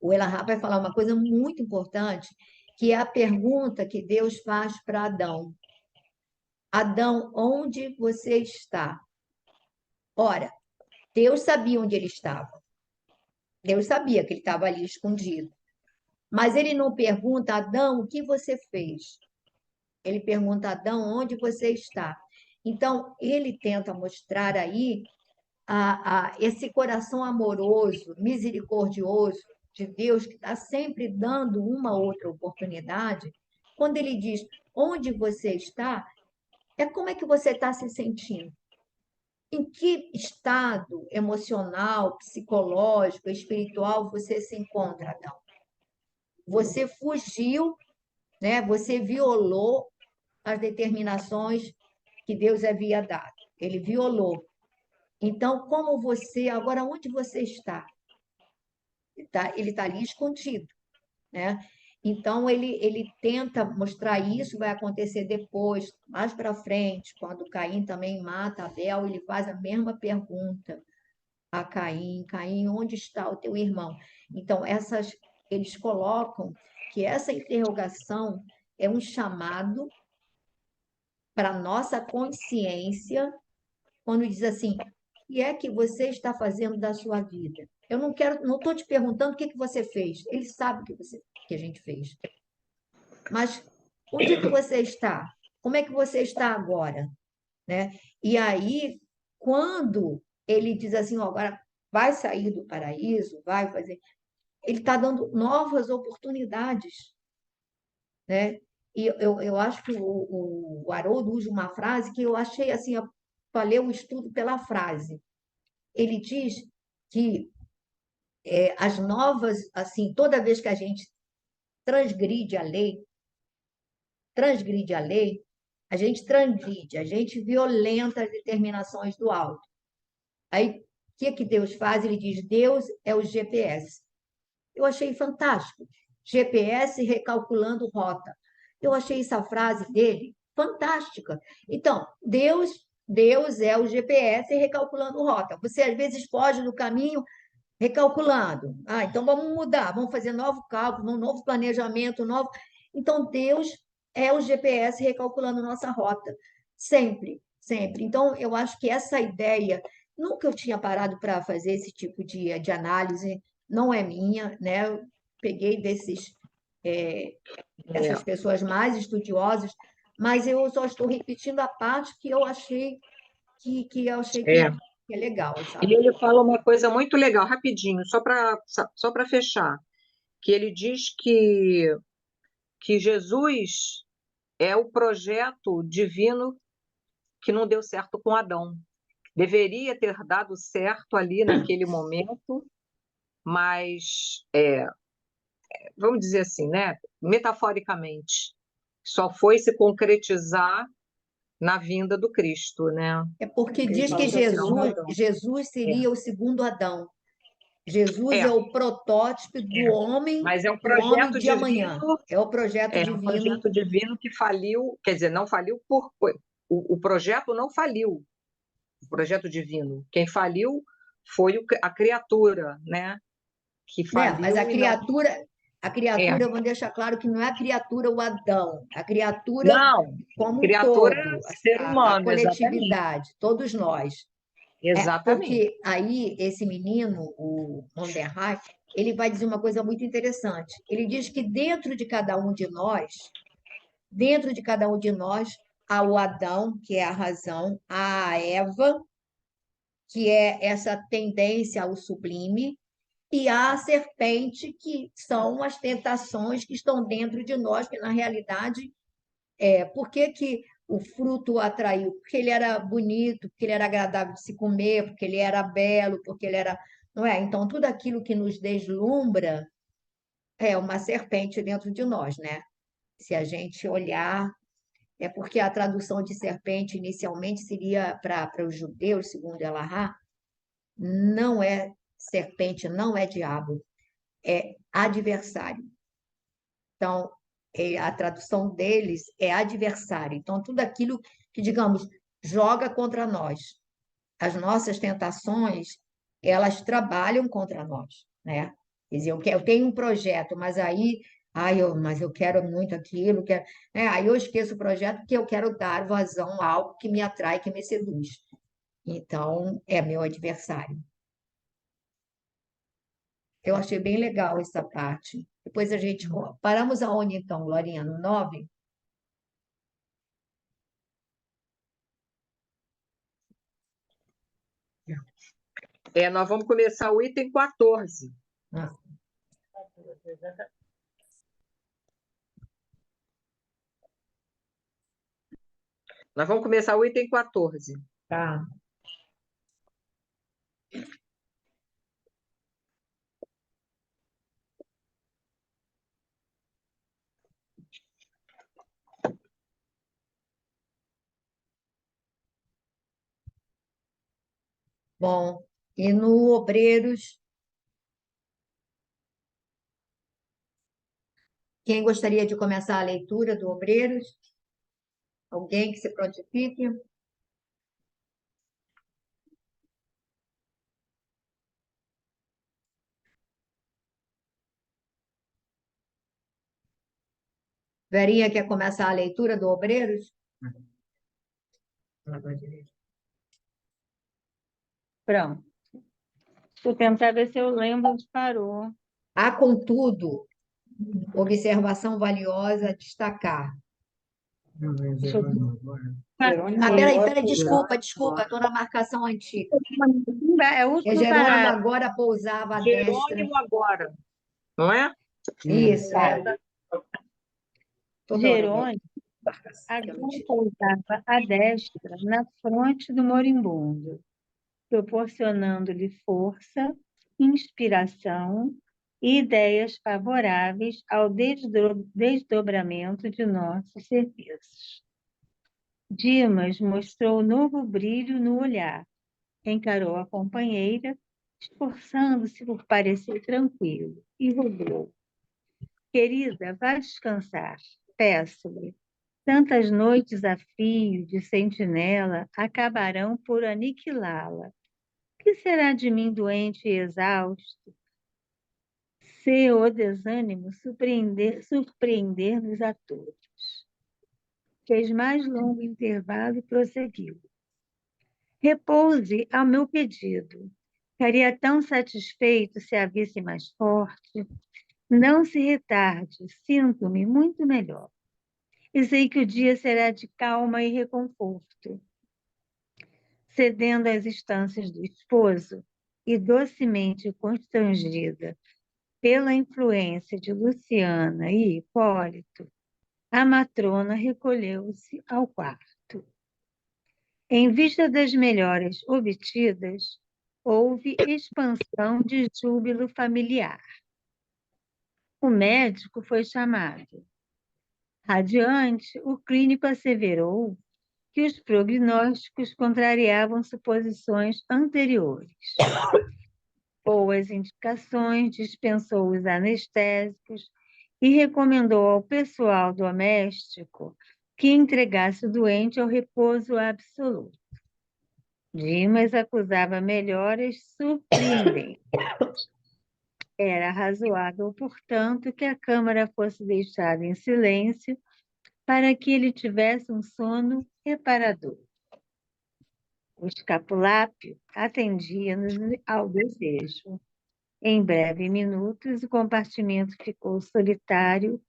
O Elahá vai falar uma coisa muito importante, que é a pergunta que Deus faz para Adão. Adão, onde você está? Ora, Deus sabia onde ele estava. Deus sabia que ele estava ali escondido. Mas ele não pergunta, Adão, o que você fez? Ele pergunta, Adão, onde você está? Então, ele tenta mostrar aí esse coração amoroso, misericordioso de Deus, que está sempre dando uma outra oportunidade. Quando ele diz, onde você está, é como é que você está se sentindo? Em que estado emocional, psicológico, espiritual você se encontra, Adão? Você fugiu, né? Você violou as determinações que Deus havia dado. Ele violou. Então, como você, agora onde você está? Ele está ali escondido, né? Então, ele tenta mostrar isso, vai acontecer depois, mais para frente, quando Caim também mata Abel, ele faz a mesma pergunta a Caim: Caim, onde está o teu irmão? Então, eles colocam que essa interrogação é um chamado para a nossa consciência, quando diz assim, o que é que você está fazendo da sua vida? Eu não estou te perguntando o que você fez. Ele sabe que a gente fez. Mas onde é que você está? Como é que você está agora? Né? E aí, quando ele diz assim, agora vai sair do paraíso, vai fazer... Ele está dando novas oportunidades, né? E eu acho que o Haroldo usa uma frase que eu achei assim, eu falei o estudo pela frase. Ele diz que as novas, assim, toda vez que a gente transgride a lei, transgride a lei, a gente transgride, a gente violenta as determinações do alto. Aí, o que Deus faz? Ele diz: Deus é o GPS. Eu achei fantástico. GPS recalculando rota. Eu achei essa frase dele fantástica. Então, Deus é o GPS recalculando rota. Você às vezes foge do caminho recalculando. Ah, então vamos mudar, vamos fazer novo cálculo, um novo planejamento, novo. Então, Deus é o GPS recalculando nossa rota. Sempre, sempre. Então, eu acho que essa ideia, nunca eu tinha parado para fazer esse tipo de análise, não é minha, né? Eu peguei é, É, dessas pessoas mais estudiosas, mas eu só estou repetindo a parte que eu achei que eu achei é. que é legal, E sabe? ele fala uma coisa muito legal, rapidinho, só para fechar, que ele diz que Jesus é o projeto divino que não deu certo com Adão. Deveria ter dado certo ali naquele momento, mas vamos dizer assim, né? Metaforicamente, só foi se concretizar na vinda do Cristo, né? É porque Ele diz que falou que é o segundo Adão. Jesus É, seria o segundo Adão. Jesus é é, o protótipo é. Mas é um do homem projeto de amanhã. divino, É o projeto um divino. projeto divino que faliu, quer dizer, não faliu o projeto não faliu, o projeto divino. Quem faliu foi a criatura, né? Que Né? Mas faliu e não. a É, criatura, vamos deixar claro que não é a criatura o Adão, a criatura não, como um criatura todo, ser a humano, exatamente. coletividade, todos nós. Exatamente. Porque aí esse menino, o Onderheim, ele vai dizer uma coisa muito interessante. Ele diz que dentro de cada um de nós, há o Adão, que é a razão, há a Eva, que é essa tendência ao sublime, e há a serpente, que são as tentações que estão dentro de nós, que na realidade por que que o fruto o atraiu? Porque ele era bonito, porque ele era agradável de se comer, porque ele era belo, porque ele era. Não é? Então, tudo aquilo que nos deslumbra é uma serpente dentro de nós, né? Se a gente olhar, é porque a tradução de serpente inicialmente seria para os judeus, segundo Elahá, não é serpente, não é diabo, é adversário. Então, a tradução deles é adversário. Então, tudo aquilo que, digamos, joga contra nós. As nossas tentações, elas trabalham contra nós, né? Quer dizer, eu tenho um projeto, mas aí, mas eu quero muito aquilo, aí eu esqueço o projeto porque eu quero dar vazão a algo que me atrai, que me seduz. Então, é meu adversário. Eu achei bem legal essa parte. Depois a gente. Paramos aonde então, Glorinha? No 9? Nós vamos começar o item 14. Ah, Nós vamos começar o item 14. tá. Bom, e no Obreiros, quem gostaria de começar a leitura do Obreiros? Alguém que se prontifique? Verinha quer começar a leitura do Obreiros? Pronto. Vou tentar ver se eu lembro onde parou. Há, contudo, observação valiosa a destacar. Deixa eu... Peraí, desculpa, estou na marcação antiga. É o último Jerônimo parágrafo. agora pousava a destra. Jerônimo agora, não é? Isso, é. Toda hora eu boto Jerônimo embarcação, que eu não agora tiro. pousava à destra, na fronte do moribundo, proporcionando-lhe força, inspiração e ideias favoráveis ao desdobramento de nossos serviços. Dimas mostrou novo brilho no olhar, encarou a companheira, esforçando-se por parecer tranquilo, e rogou: Querida, vá descansar, peço-lhe. Tantas noites a fio de sentinela acabarão por aniquilá-la. Que será de mim doente e exausto, se o desânimo surpreender-nos a todos? Fez mais longo intervalo e prosseguiu. Repouse ao meu pedido. Ficaria tão satisfeito se a visse mais forte. Não se retarde, sinto-me muito melhor. E sei que o dia será de calma e reconforto. Cedendo às instâncias do esposo e docemente constrangida pela influência de Luciana e Hipólito, a matrona recolheu-se ao quarto. Em vista das melhoras obtidas, houve expansão de júbilo familiar. O médico foi chamado. Radiante, o clínico asseverou que os prognósticos contrariavam suposições anteriores. Boas indicações, dispensou os anestésicos e recomendou ao pessoal doméstico que entregasse o doente ao repouso absoluto. Dimas acusava melhoras surpreendentes. Era razoável, portanto, que a câmara fosse deixada em silêncio para que ele tivesse um sono reparador. O escapulápio atendia-nos ao desejo. Em breves minutos, o compartimento ficou solitário,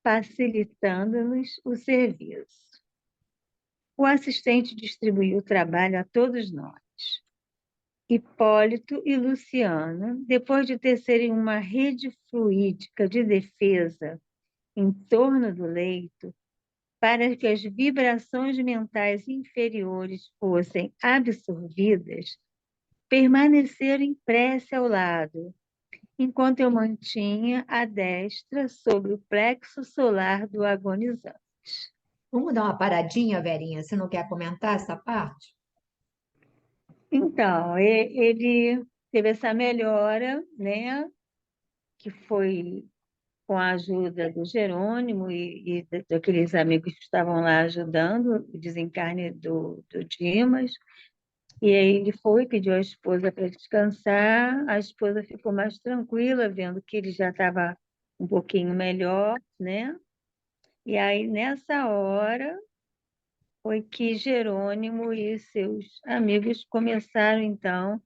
facilitando-nos o serviço. O assistente distribuiu o trabalho a todos nós. Hipólito e Luciana, depois de tecerem uma rede fluídica de defesa em torno do leito, para que as vibrações mentais inferiores fossem absorvidas, permaneceram em prece ao lado, enquanto eu mantinha a destra sobre o plexo solar do agonizante. Vamos dar uma paradinha, Verinha? Você não quer comentar essa parte? Então, ele teve essa melhora, né, que foi com a ajuda do Jerônimo e daqueles amigos que estavam lá ajudando o desencarne do Dimas. E aí ele foi, pediu à esposa para descansar, a esposa ficou mais tranquila, vendo que ele já estava um pouquinho melhor, né? E aí, nessa hora, foi que Jerônimo e seus amigos começaram, então,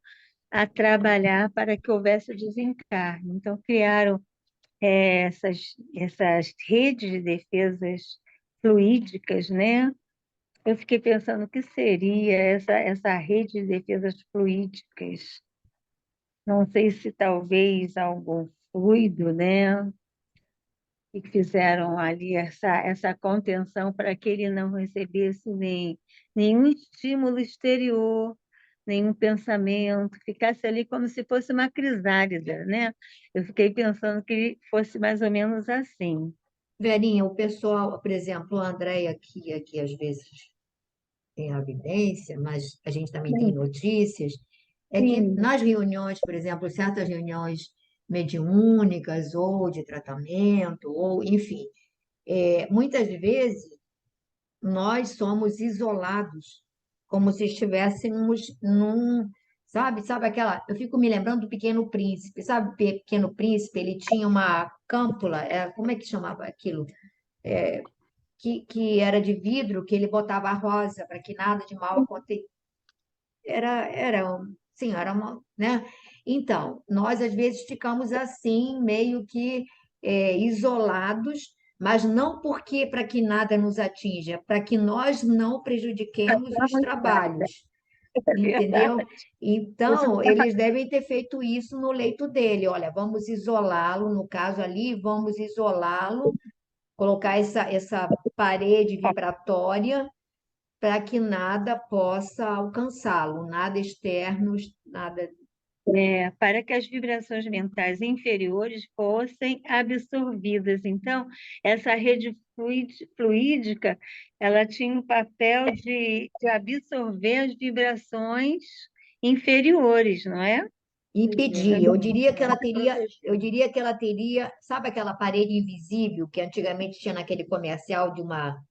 a trabalhar para que houvesse o desencarne. Então, criaram essas redes de defesas fluídicas, né? Eu fiquei pensando o que seria essa rede de defesas fluídicas. Não sei se talvez algum fluido, né? E que fizeram ali essa contenção para que ele não recebesse nenhum estímulo exterior, nenhum pensamento, ficasse ali como se fosse uma crisálida, né? Eu fiquei pensando que fosse mais ou menos assim. Verinha, o pessoal, por exemplo, a Andréia aqui às vezes tem evidência, mas a gente também tem Sim, notícias, é que sim. nas reuniões, por exemplo, certas reuniões mediúnicas ou de tratamento, ou enfim, muitas vezes nós somos isolados, como se estivéssemos sabe aquela, eu fico me lembrando do Pequeno Príncipe, sabe, o Pequeno Príncipe, ele tinha uma câmpula, como é que chamava aquilo? Que era de vidro, que ele botava a rosa para que nada de mal acontecesse. Sim, era uma, né? Então, nós às vezes ficamos assim, meio que isolados, mas não porque para que nada nos atinja, para que nós não prejudiquemos os trabalhos, É entendeu? verdade. Isso Então, eles devem ter feito isso no leito dele. Olha, vamos isolá-lo, no caso ali, vamos isolá-lo colocar essa parede vibratória para que nada possa alcançá-lo, nada externo, nada. Para que as vibrações mentais inferiores fossem absorvidas. Então, essa rede fluídica, ela tinha um papel de absorver as vibrações inferiores, não é? Impedir. Eu diria que ela teria, sabe aquela parede invisível que antigamente tinha naquele comercial de uma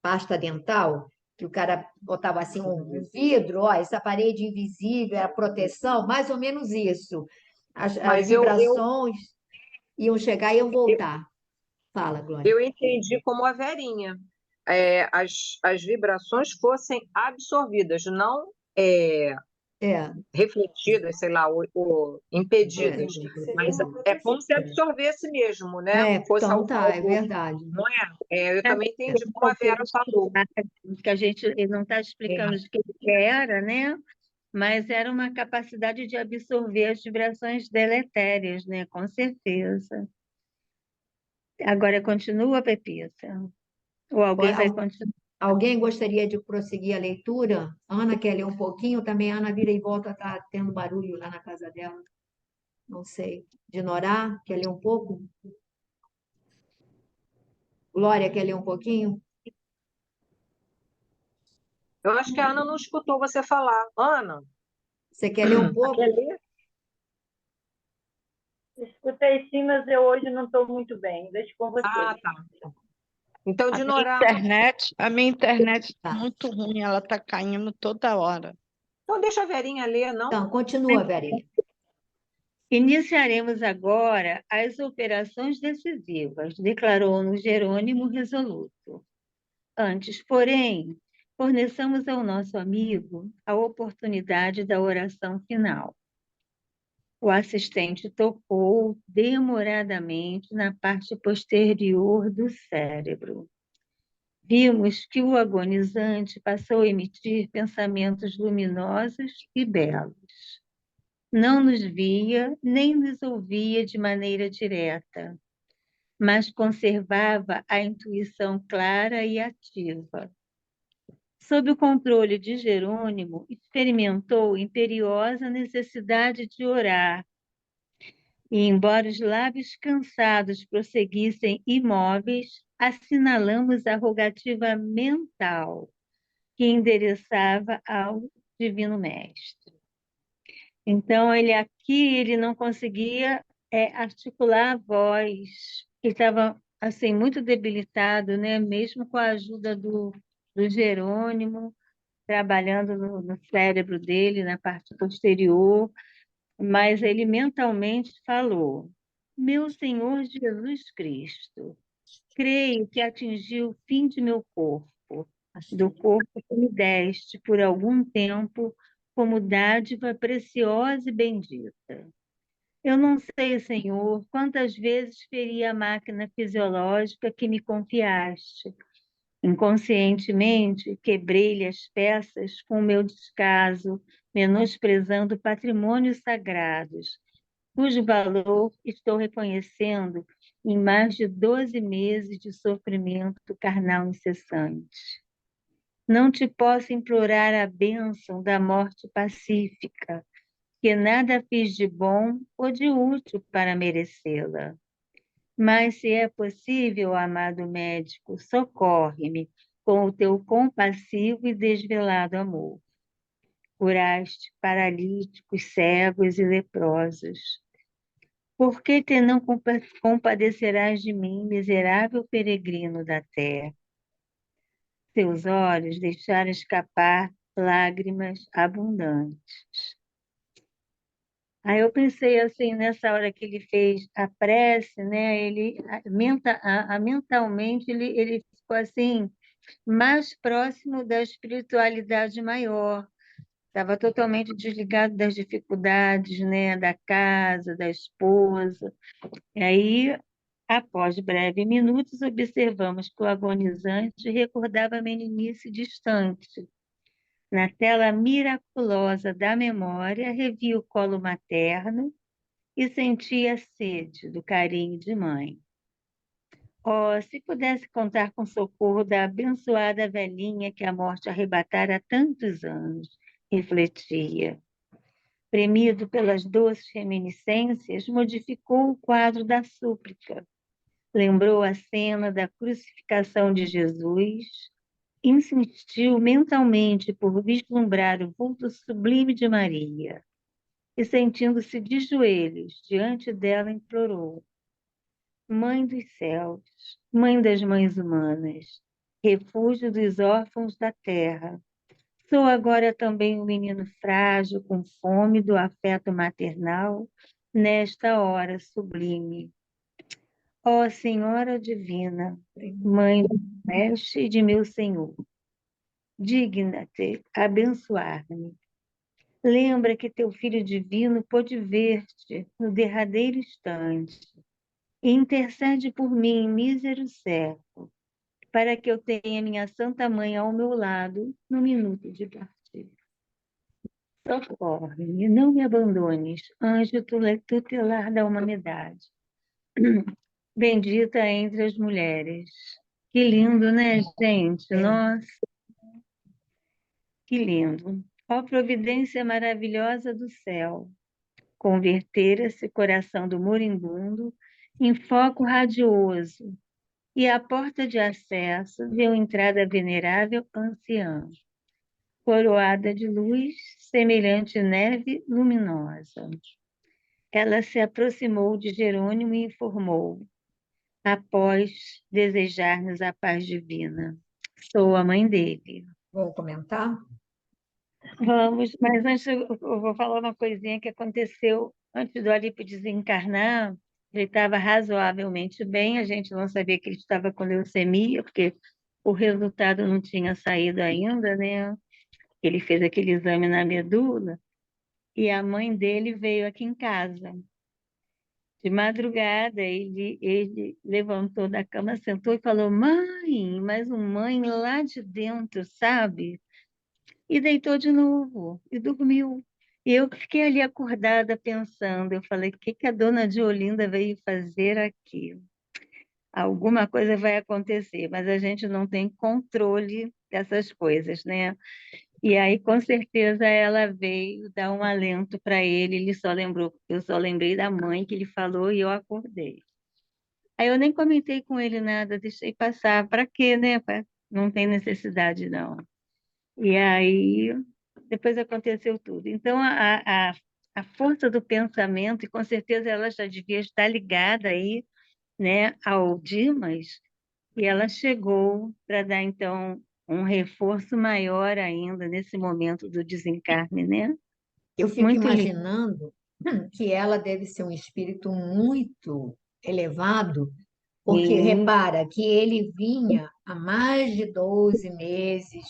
pasta dental, que o cara botava assim um vidro, ó, essa parede invisível é a proteção, mais ou menos isso. As Mas eu, vibrações iam chegar e iam eu, voltar. Fala, Glória. eu entendi como a Verinha. As vibrações fossem absorvidas, não É, refletidas, sei lá, ou é. impedidas. Mas é como se absorvesse mesmo, né? Fosse Então tá, é algo, verdade. não é? Eu Sabe também entendi como a Vera falou. que a gente ele não está explicando de que era, né? Mas era uma capacidade de absorver as vibrações deletérias, né? Com certeza. Agora continua, Pepita? Ou alguém vai continuar? Alguém gostaria de prosseguir a leitura? Ana quer ler um pouquinho? Também a Ana vira e volta, está tendo barulho lá na casa dela. Não sei. De Norá, quer ler um pouco? Glória, quer ler um pouquinho? Eu acho que a Ana não escutou você falar. Ana, Você quer ler um pouco? quer ler? Escutei sim, mas eu hoje não estou muito bem. Deixo com vocês. Ah, tá. Então, A de minha Norá. internet, a minha internet está Tá. muito ruim, ela está caindo toda hora. Então, deixa a Verinha ler, não? Então, continua, Verinha. Iniciaremos agora as operações decisivas, declarou-nos Jerônimo resoluto. Antes, porém, forneçamos ao nosso amigo a oportunidade da oração final. O assistente tocou demoradamente na parte posterior do cérebro. Vimos que o agonizante passou a emitir pensamentos luminosos e belos. Não nos via nem nos ouvia de maneira direta, mas conservava a intuição clara e ativa. Sob o controle de Jerônimo, experimentou imperiosa necessidade de orar, e, embora os lábios cansados prosseguissem imóveis, assinalamos a rogativa mental que endereçava ao Divino Mestre. Então, ele não conseguia articular a voz, ele estava assim, muito debilitado, né? Mesmo com a ajuda do Jerônimo, trabalhando no cérebro dele, na parte posterior, mas ele mentalmente falou: Meu Senhor Jesus Cristo, creio que atingi o fim de meu corpo, do corpo que me deste por algum tempo como dádiva preciosa e bendita. Eu não sei, Senhor, quantas vezes feri a máquina fisiológica que me confiaste. Inconscientemente, quebrei-lhe as peças com o meu descaso, menosprezando patrimônios sagrados, cujo valor estou reconhecendo em mais de 12 meses de sofrimento carnal incessante. Não te posso implorar a bênção da morte pacífica, que nada fiz de bom ou de útil para merecê-la. Mas, se é possível, amado médico, socorre-me com o teu compassivo e desvelado amor. Curaste paralíticos, cegos e leprosos. Por que te não compadecerás de mim, miserável peregrino da terra? Seus olhos deixaram escapar lágrimas abundantes. Aí eu pensei assim, nessa hora que ele fez a prece, né? Mentalmente ele ficou assim mais próximo da espiritualidade maior. Estava totalmente desligado das dificuldades, né? Da casa, da esposa. E aí, após breves minutos, observamos que o agonizante recordava a meninice distante. Na tela miraculosa da memória, revia o colo materno e sentia a sede do carinho de mãe. Oh, se pudesse contar com o socorro da abençoada velhinha que a morte arrebatara há tantos anos, refletia. Premido pelas doces reminiscências, modificou o quadro da súplica. Lembrou a cena da crucificação de Jesus, insistiu mentalmente por vislumbrar o vulto sublime de Maria e, sentindo-se de joelhos diante dela, implorou: Mãe dos céus, Mãe das mães humanas, refúgio dos órfãos da terra, sou agora também um menino frágil, com fome do afeto maternal, nesta hora sublime. Ó Senhora Divina, Mãe do Mestre e de meu Senhor, digna-te abençoar-me. Lembra que teu Filho Divino pôde ver-te no derradeiro instante e intercede por mim, mísero servo, para que eu tenha minha Santa Mãe ao meu lado no minuto de partida. Socorre-me, não me abandones, anjo tutelar da humanidade. Bendita entre as mulheres. Que lindo, né, gente? Nossa, que lindo. Ó providência maravilhosa do céu, converter esse coração do moribundo em foco radioso e à porta de acesso deu entrada a venerável anciã, coroada de luz, semelhante neve luminosa. Ela se aproximou de Jerônimo e informou, após desejar-nos a paz divina: sou a mãe dele. Vou comentar? Vamos, mas antes eu vou falar uma coisinha que aconteceu antes do Alípio desencarnar. Ele estava razoavelmente bem, a gente não sabia que ele estava com leucemia, porque o resultado não tinha saído ainda, né? Ele fez aquele exame na medula e a mãe dele veio aqui em casa. De madrugada, ele levantou da cama, sentou e falou: Mãe, mas mãe lá de dentro, sabe? E deitou de novo e dormiu. E eu fiquei ali acordada pensando, eu falei, o que que a dona de Olinda veio fazer aqui? Alguma coisa vai acontecer, mas a gente não tem controle dessas coisas, né? E aí, com certeza, ela veio dar um alento para ele, ele só lembrou, eu só lembrei da mãe que ele falou e eu acordei. Aí eu nem comentei com ele nada, deixei passar. Para quê, né? Não tem necessidade, não. E aí, depois aconteceu tudo. Então, a força do pensamento, e com certeza ela já devia estar ligada aí, né, ao Dimas, e ela chegou para dar, então, um reforço maior ainda nesse momento do desencarne, né? Eu fico Muito lindo. imaginando que ela deve ser um espírito muito elevado, porque Sim, repara que ele vinha há mais de 12 meses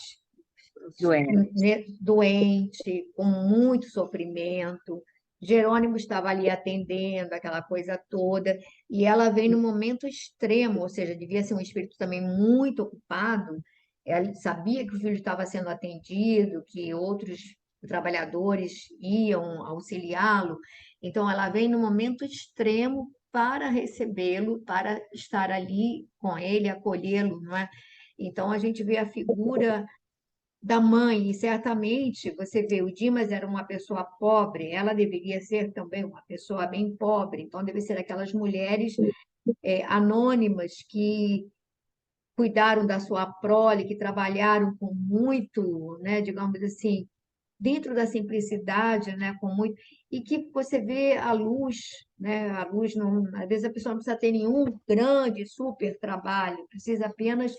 doente. doente, com muito sofrimento. Jerônimo estava ali atendendo aquela coisa toda, e ela veio no momento extremo, ou seja, devia ser um espírito também muito ocupado. Ela sabia que o filho estava sendo atendido, que outros trabalhadores iam auxiliá-lo, então ela veio no momento extremo para recebê-lo, para estar ali com ele, acolhê-lo, não é? Então a gente vê a figura da mãe, e certamente você vê, o Dimas era uma pessoa pobre, ela deveria ser também uma pessoa bem pobre, então deve ser aquelas mulheres anônimas que cuidaram da sua prole, que trabalharam com muito, né, digamos assim, dentro da simplicidade, né, com muito, e que você vê a luz, né, a luz não, às vezes a pessoa não precisa ter nenhum grande, super trabalho, precisa apenas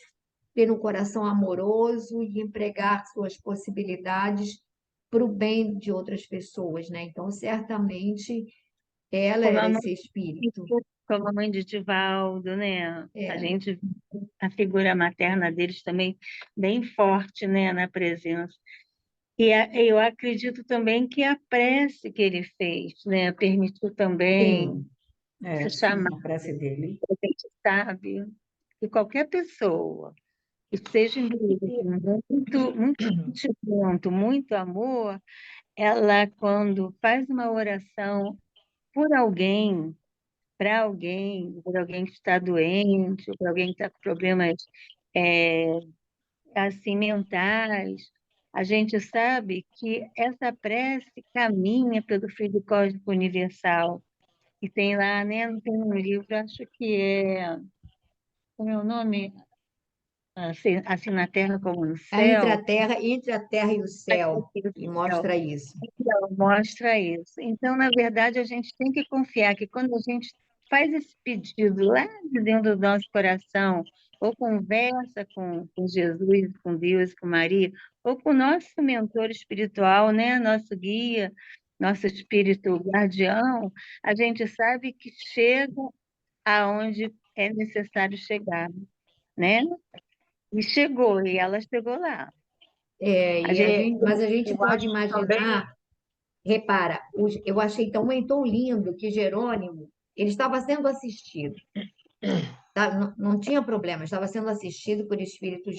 ter um coração amoroso e empregar suas possibilidades para o bem de outras pessoas, né? Então, certamente ela Como era a mãe, esse espírito. como a mãe de Divaldo, né? A É, gente, a figura materna deles também bem forte, né, na presença. E eu acredito também que a prece que ele fez, né, permitiu também Sim, se sim, chamar, a prece dele. a gente sabe que qualquer pessoa que seja imbuída de muito sentimento, muito amor, ela, quando faz uma oração por alguém, para alguém, por alguém que está doente, ou para alguém que está com problemas é, assim mentais, a gente sabe que essa prece caminha pelo fluido cósmico universal. E tem lá, né? Tem um livro, acho que é. Como é o nome? Assim na terra como no céu. Entre a terra e o céu, e mostra isso. Então, mostra isso. Então, na verdade, a gente tem que confiar que quando a gente faz esse pedido lá de dentro do nosso coração, ou conversa com Jesus, com Deus, com Maria, ou com o nosso mentor espiritual, né? Nosso guia, nosso espírito guardião, a gente sabe que chega aonde é necessário chegar, né? E chegou, e ela chegou lá. A gente, Mas a gente Eu pode acho também. imaginar, repara, eu achei tão lindo que Jerônimo, ele estava sendo assistido, tá? Não tinha problema, estava sendo assistido por espíritos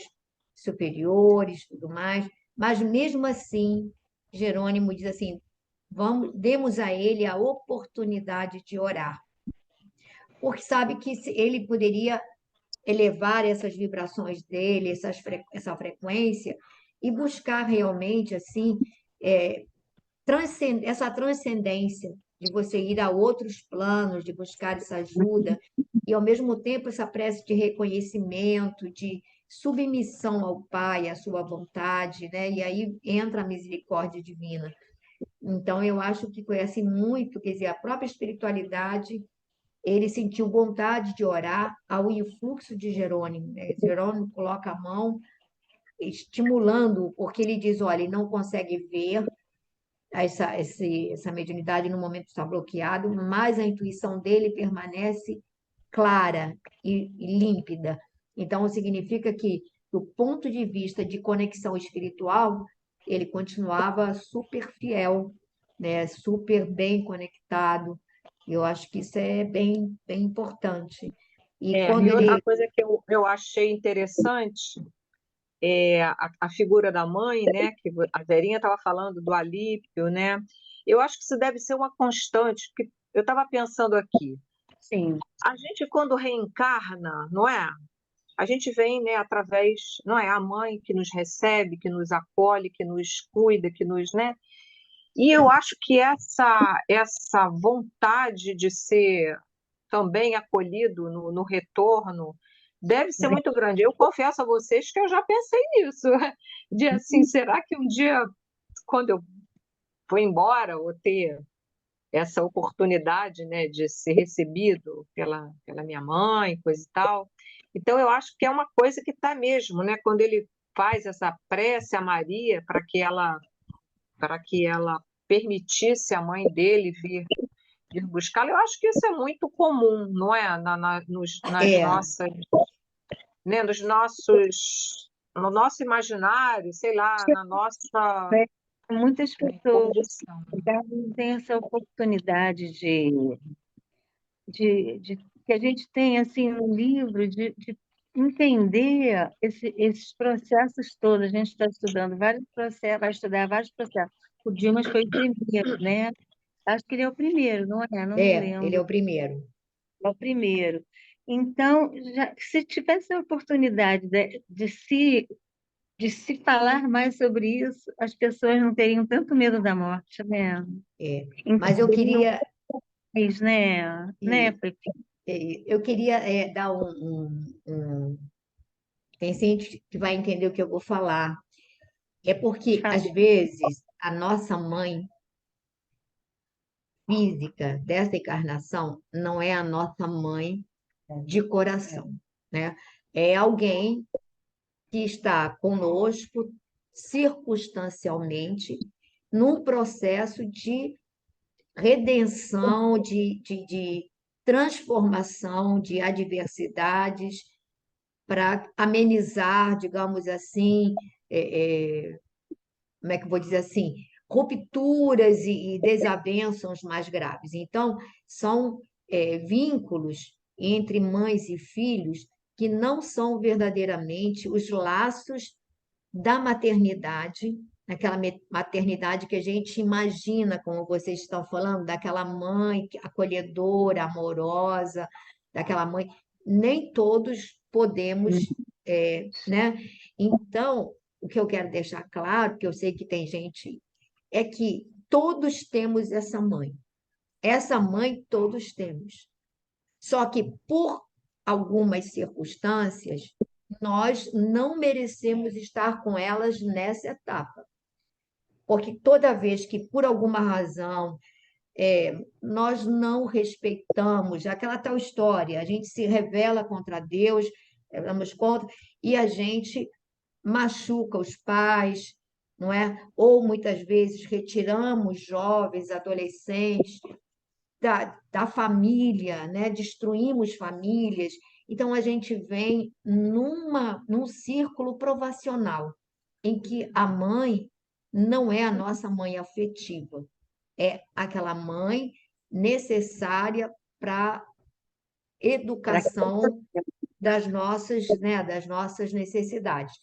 superiores, tudo mais, mas mesmo assim, Jerônimo diz assim, demos a ele a oportunidade de orar, porque sabe que ele poderia elevar essas vibrações dele, essa frequência, e buscar realmente, assim, é, essa transcendência de você ir a outros planos, de buscar essa ajuda, e ao mesmo tempo essa prece de reconhecimento, de submissão ao Pai, à sua vontade, né? E aí entra a misericórdia divina. Então, eu acho que conhece muito, quer dizer, a própria espiritualidade, ele sentiu vontade de orar ao influxo de Jerônimo, né? Jerônimo coloca a mão, estimulando, porque ele diz, olha, ele não consegue ver, essa mediunidade no momento está bloqueado, mas a intuição dele permanece clara e límpida. Então, significa que, do ponto de vista de conexão espiritual, ele continuava super fiel, né? Super bem conectado. Eu acho que isso é bem importante. E quando E outra ele. coisa que eu achei interessante é a figura da mãe, né? Que a Verinha estava falando do Alípio, né? Eu acho que isso deve ser uma constante, porque eu estava pensando aqui, sim, a gente quando reencarna, não é? A gente vem, né, através, não é? A mãe que nos recebe, que nos acolhe, que nos cuida, que nos, né? E eu acho que essa vontade de ser também acolhido no retorno deve ser muito grande. Eu confesso a vocês que eu já pensei nisso, de assim, será que um dia, quando eu for embora, ou ter essa oportunidade, né, de ser recebido pela minha mãe, coisa e tal. Então, eu acho que é uma coisa que está mesmo, né, quando ele faz essa prece a Maria para que ela permitisse a mãe dele vir buscá-la. Eu acho que isso é muito comum, não é? Nas É, nossas, né? No nosso imaginário, sei lá, na nossa né? Muitas pessoas condição. não têm essa oportunidade que a gente tem assim no livro de entender esses processos todos. A gente está estudando vários processos, vai estudar vários processos. O Dimas foi o primeiro, né? Acho que ele é o primeiro, não é? Não me ele é lembro. o primeiro. É o primeiro. Então, se tivesse a oportunidade de se falar mais sobre isso, as pessoas não teriam tanto medo da morte, né? Então, Mas eu queria, fez, né, e- Pepe? eu queria dar tem gente que vai entender o que eu vou falar. É porque, às Fala. vezes, a nossa mãe física dessa encarnação não é a nossa mãe de coração, né? É alguém que está conosco circunstancialmente num processo de redenção, de transformação de adversidades para amenizar, digamos assim, como é que eu vou dizer assim, rupturas e desavenças mais graves. Então, são vínculos entre mães e filhos que não são verdadeiramente os laços da maternidade, naquela maternidade que a gente imagina, como vocês estão falando, daquela mãe acolhedora, amorosa, daquela mãe. Nem todos podemos, né? Então, o que eu quero deixar claro, que eu sei que tem gente, é que todos temos essa mãe. Essa mãe todos temos. Só que por algumas circunstâncias, nós não merecemos estar com elas nessa etapa. Porque toda vez que, por alguma razão, nós não respeitamos aquela tal história, a gente se rebela contra Deus, rebelamos contra, e a gente machuca os pais, não é? Ou muitas vezes retiramos jovens, adolescentes da família, né? Destruímos famílias. Então, a gente vem num círculo provacional, em que a mãe não é a nossa mãe afetiva, é aquela mãe necessária para educação das nossas necessidades.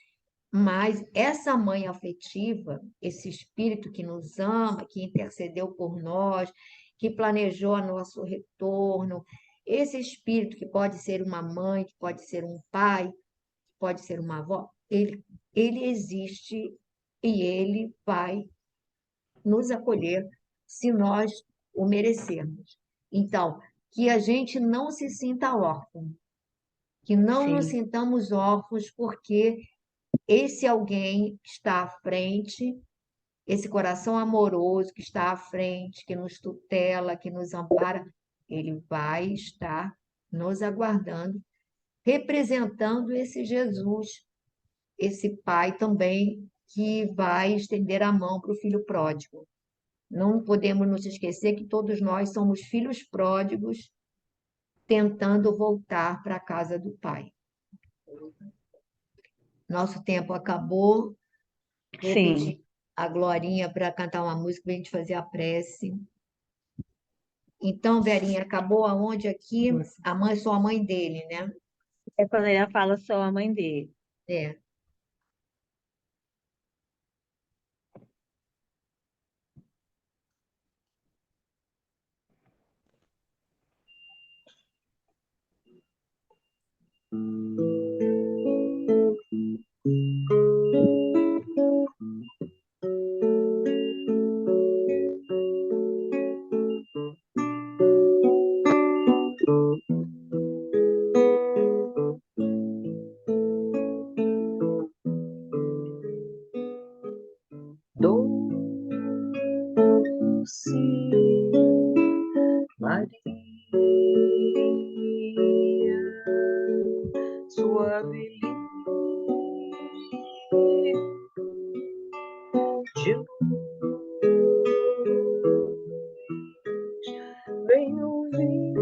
Mas essa mãe afetiva, esse espírito que nos ama, que intercedeu por nós, que planejou nosso retorno, esse espírito que pode ser uma mãe, que pode ser um pai, que pode ser uma avó, ele existe e ele vai nos acolher se nós o merecermos. Então, que a gente não se sinta órfão, que não nos Sim, sintamos órfãos porque esse alguém que está à frente, esse coração amoroso que está à frente, que nos tutela, que nos ampara, ele vai estar nos aguardando, representando esse Jesus, esse pai também que vai estender a mão para o filho pródigo. Não podemos nos esquecer que todos nós somos filhos pródigos tentando voltar para a casa do pai. Nosso tempo acabou. Vou sim. pedir a Glorinha para cantar uma música para a gente fazer a prece. Então, Verinha, acabou aonde aqui? A mãe, sou a mãe dele, né? É quando ela fala sou a mãe dele. É. Doce Maria, suave de vem ouvir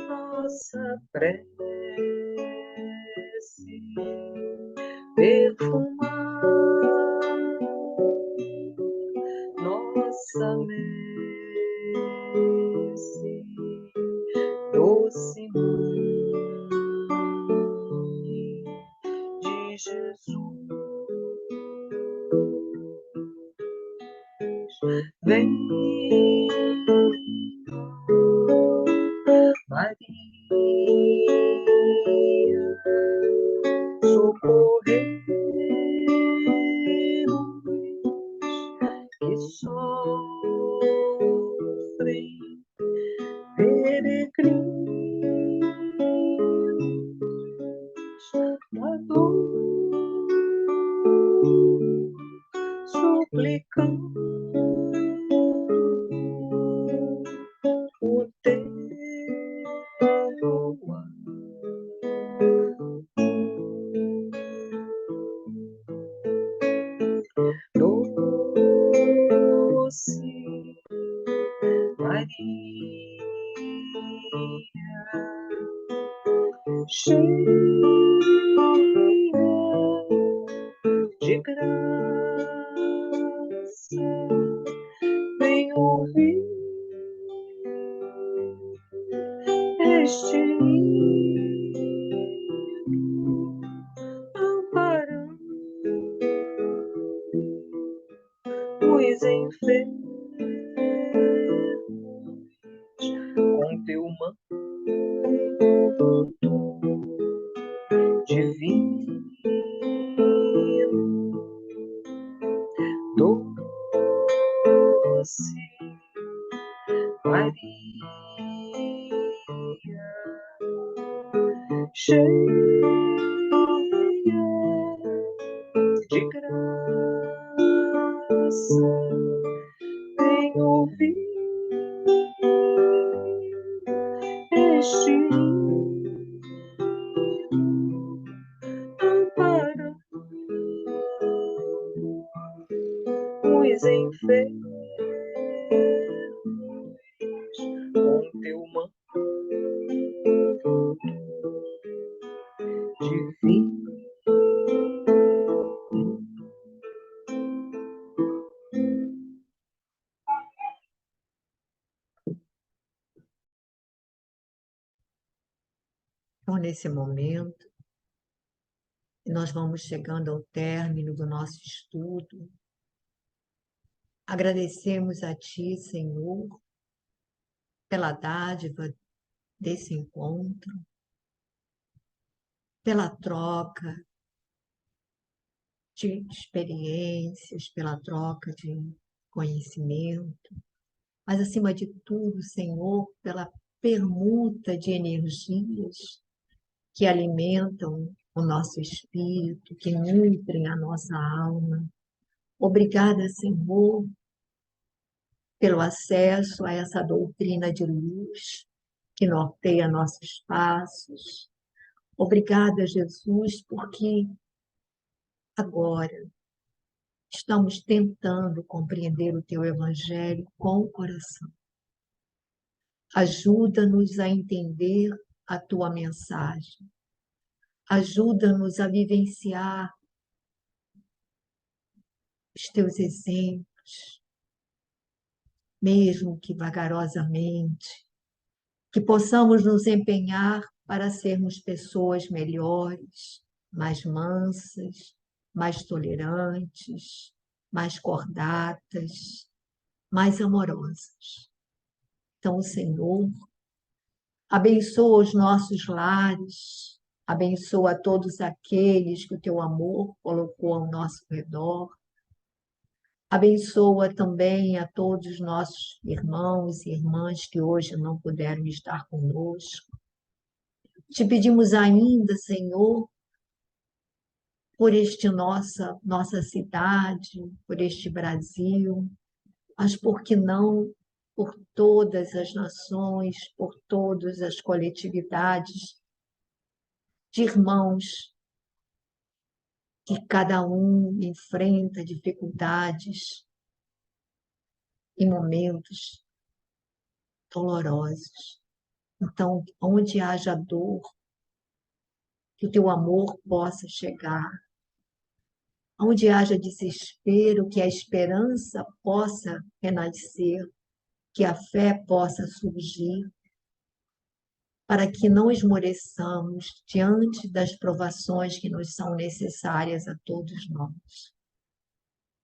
nossa prece, perfumar nossa messe, doce mãe de Jesus. Vem, Maria, socorremos que sofrem peregrinos da dor, suplicando o teu doce Maria, cheia de graça, vem ouvir este hino, amparando cheia de graça, vem ouvir este hino, amparando os enfermos com teu manto divino. Então, nesse momento, nós vamos chegando ao término do nosso estudo. Agradecemos a Ti, Senhor, pela dádiva desse encontro, pela troca de experiências, pela troca de conhecimento, mas, acima de tudo, Senhor, pela permuta de energias que alimentam o nosso espírito, que nutrem a nossa alma. Obrigada, Senhor, pelo acesso a essa doutrina de luz que norteia nossos passos. Obrigada, Jesus, porque agora estamos tentando compreender o Teu Evangelho com o coração. Ajuda-nos a entender a Tua mensagem. Ajuda-nos a vivenciar os Teus exemplos, mesmo que vagarosamente, que possamos nos empenhar para sermos pessoas melhores, mais mansas, mais tolerantes, mais cordatas, mais amorosas. Então, Senhor, abençoa os nossos lares, abençoa todos aqueles que o Teu amor colocou ao nosso redor, abençoa também a todos os nossos irmãos e irmãs que hoje não puderam estar conosco. Te pedimos ainda, Senhor, por nossa cidade, por este Brasil, mas por que não por todas as nações, por todas as coletividades de irmãos que cada um enfrenta dificuldades e momentos dolorosos. Então, onde haja dor, que o Teu amor possa chegar. Onde haja desespero, que a esperança possa renascer, que a fé possa surgir, para que não esmoreçamos diante das provações que nos são necessárias a todos nós.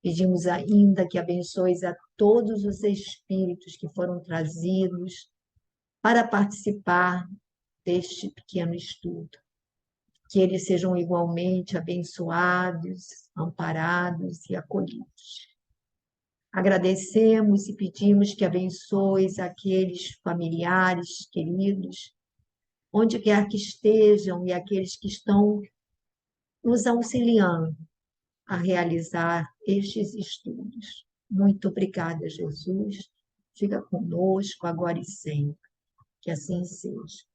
Pedimos ainda que abençoes a todos os espíritos que foram trazidos para participar deste pequeno estudo. Que eles sejam igualmente abençoados, amparados e acolhidos. Agradecemos e pedimos que abençoes aqueles familiares queridos, onde quer que estejam, e aqueles que estão nos auxiliando a realizar estes estudos. Muito obrigada, Jesus. Fica conosco agora e sempre. Que assim seja.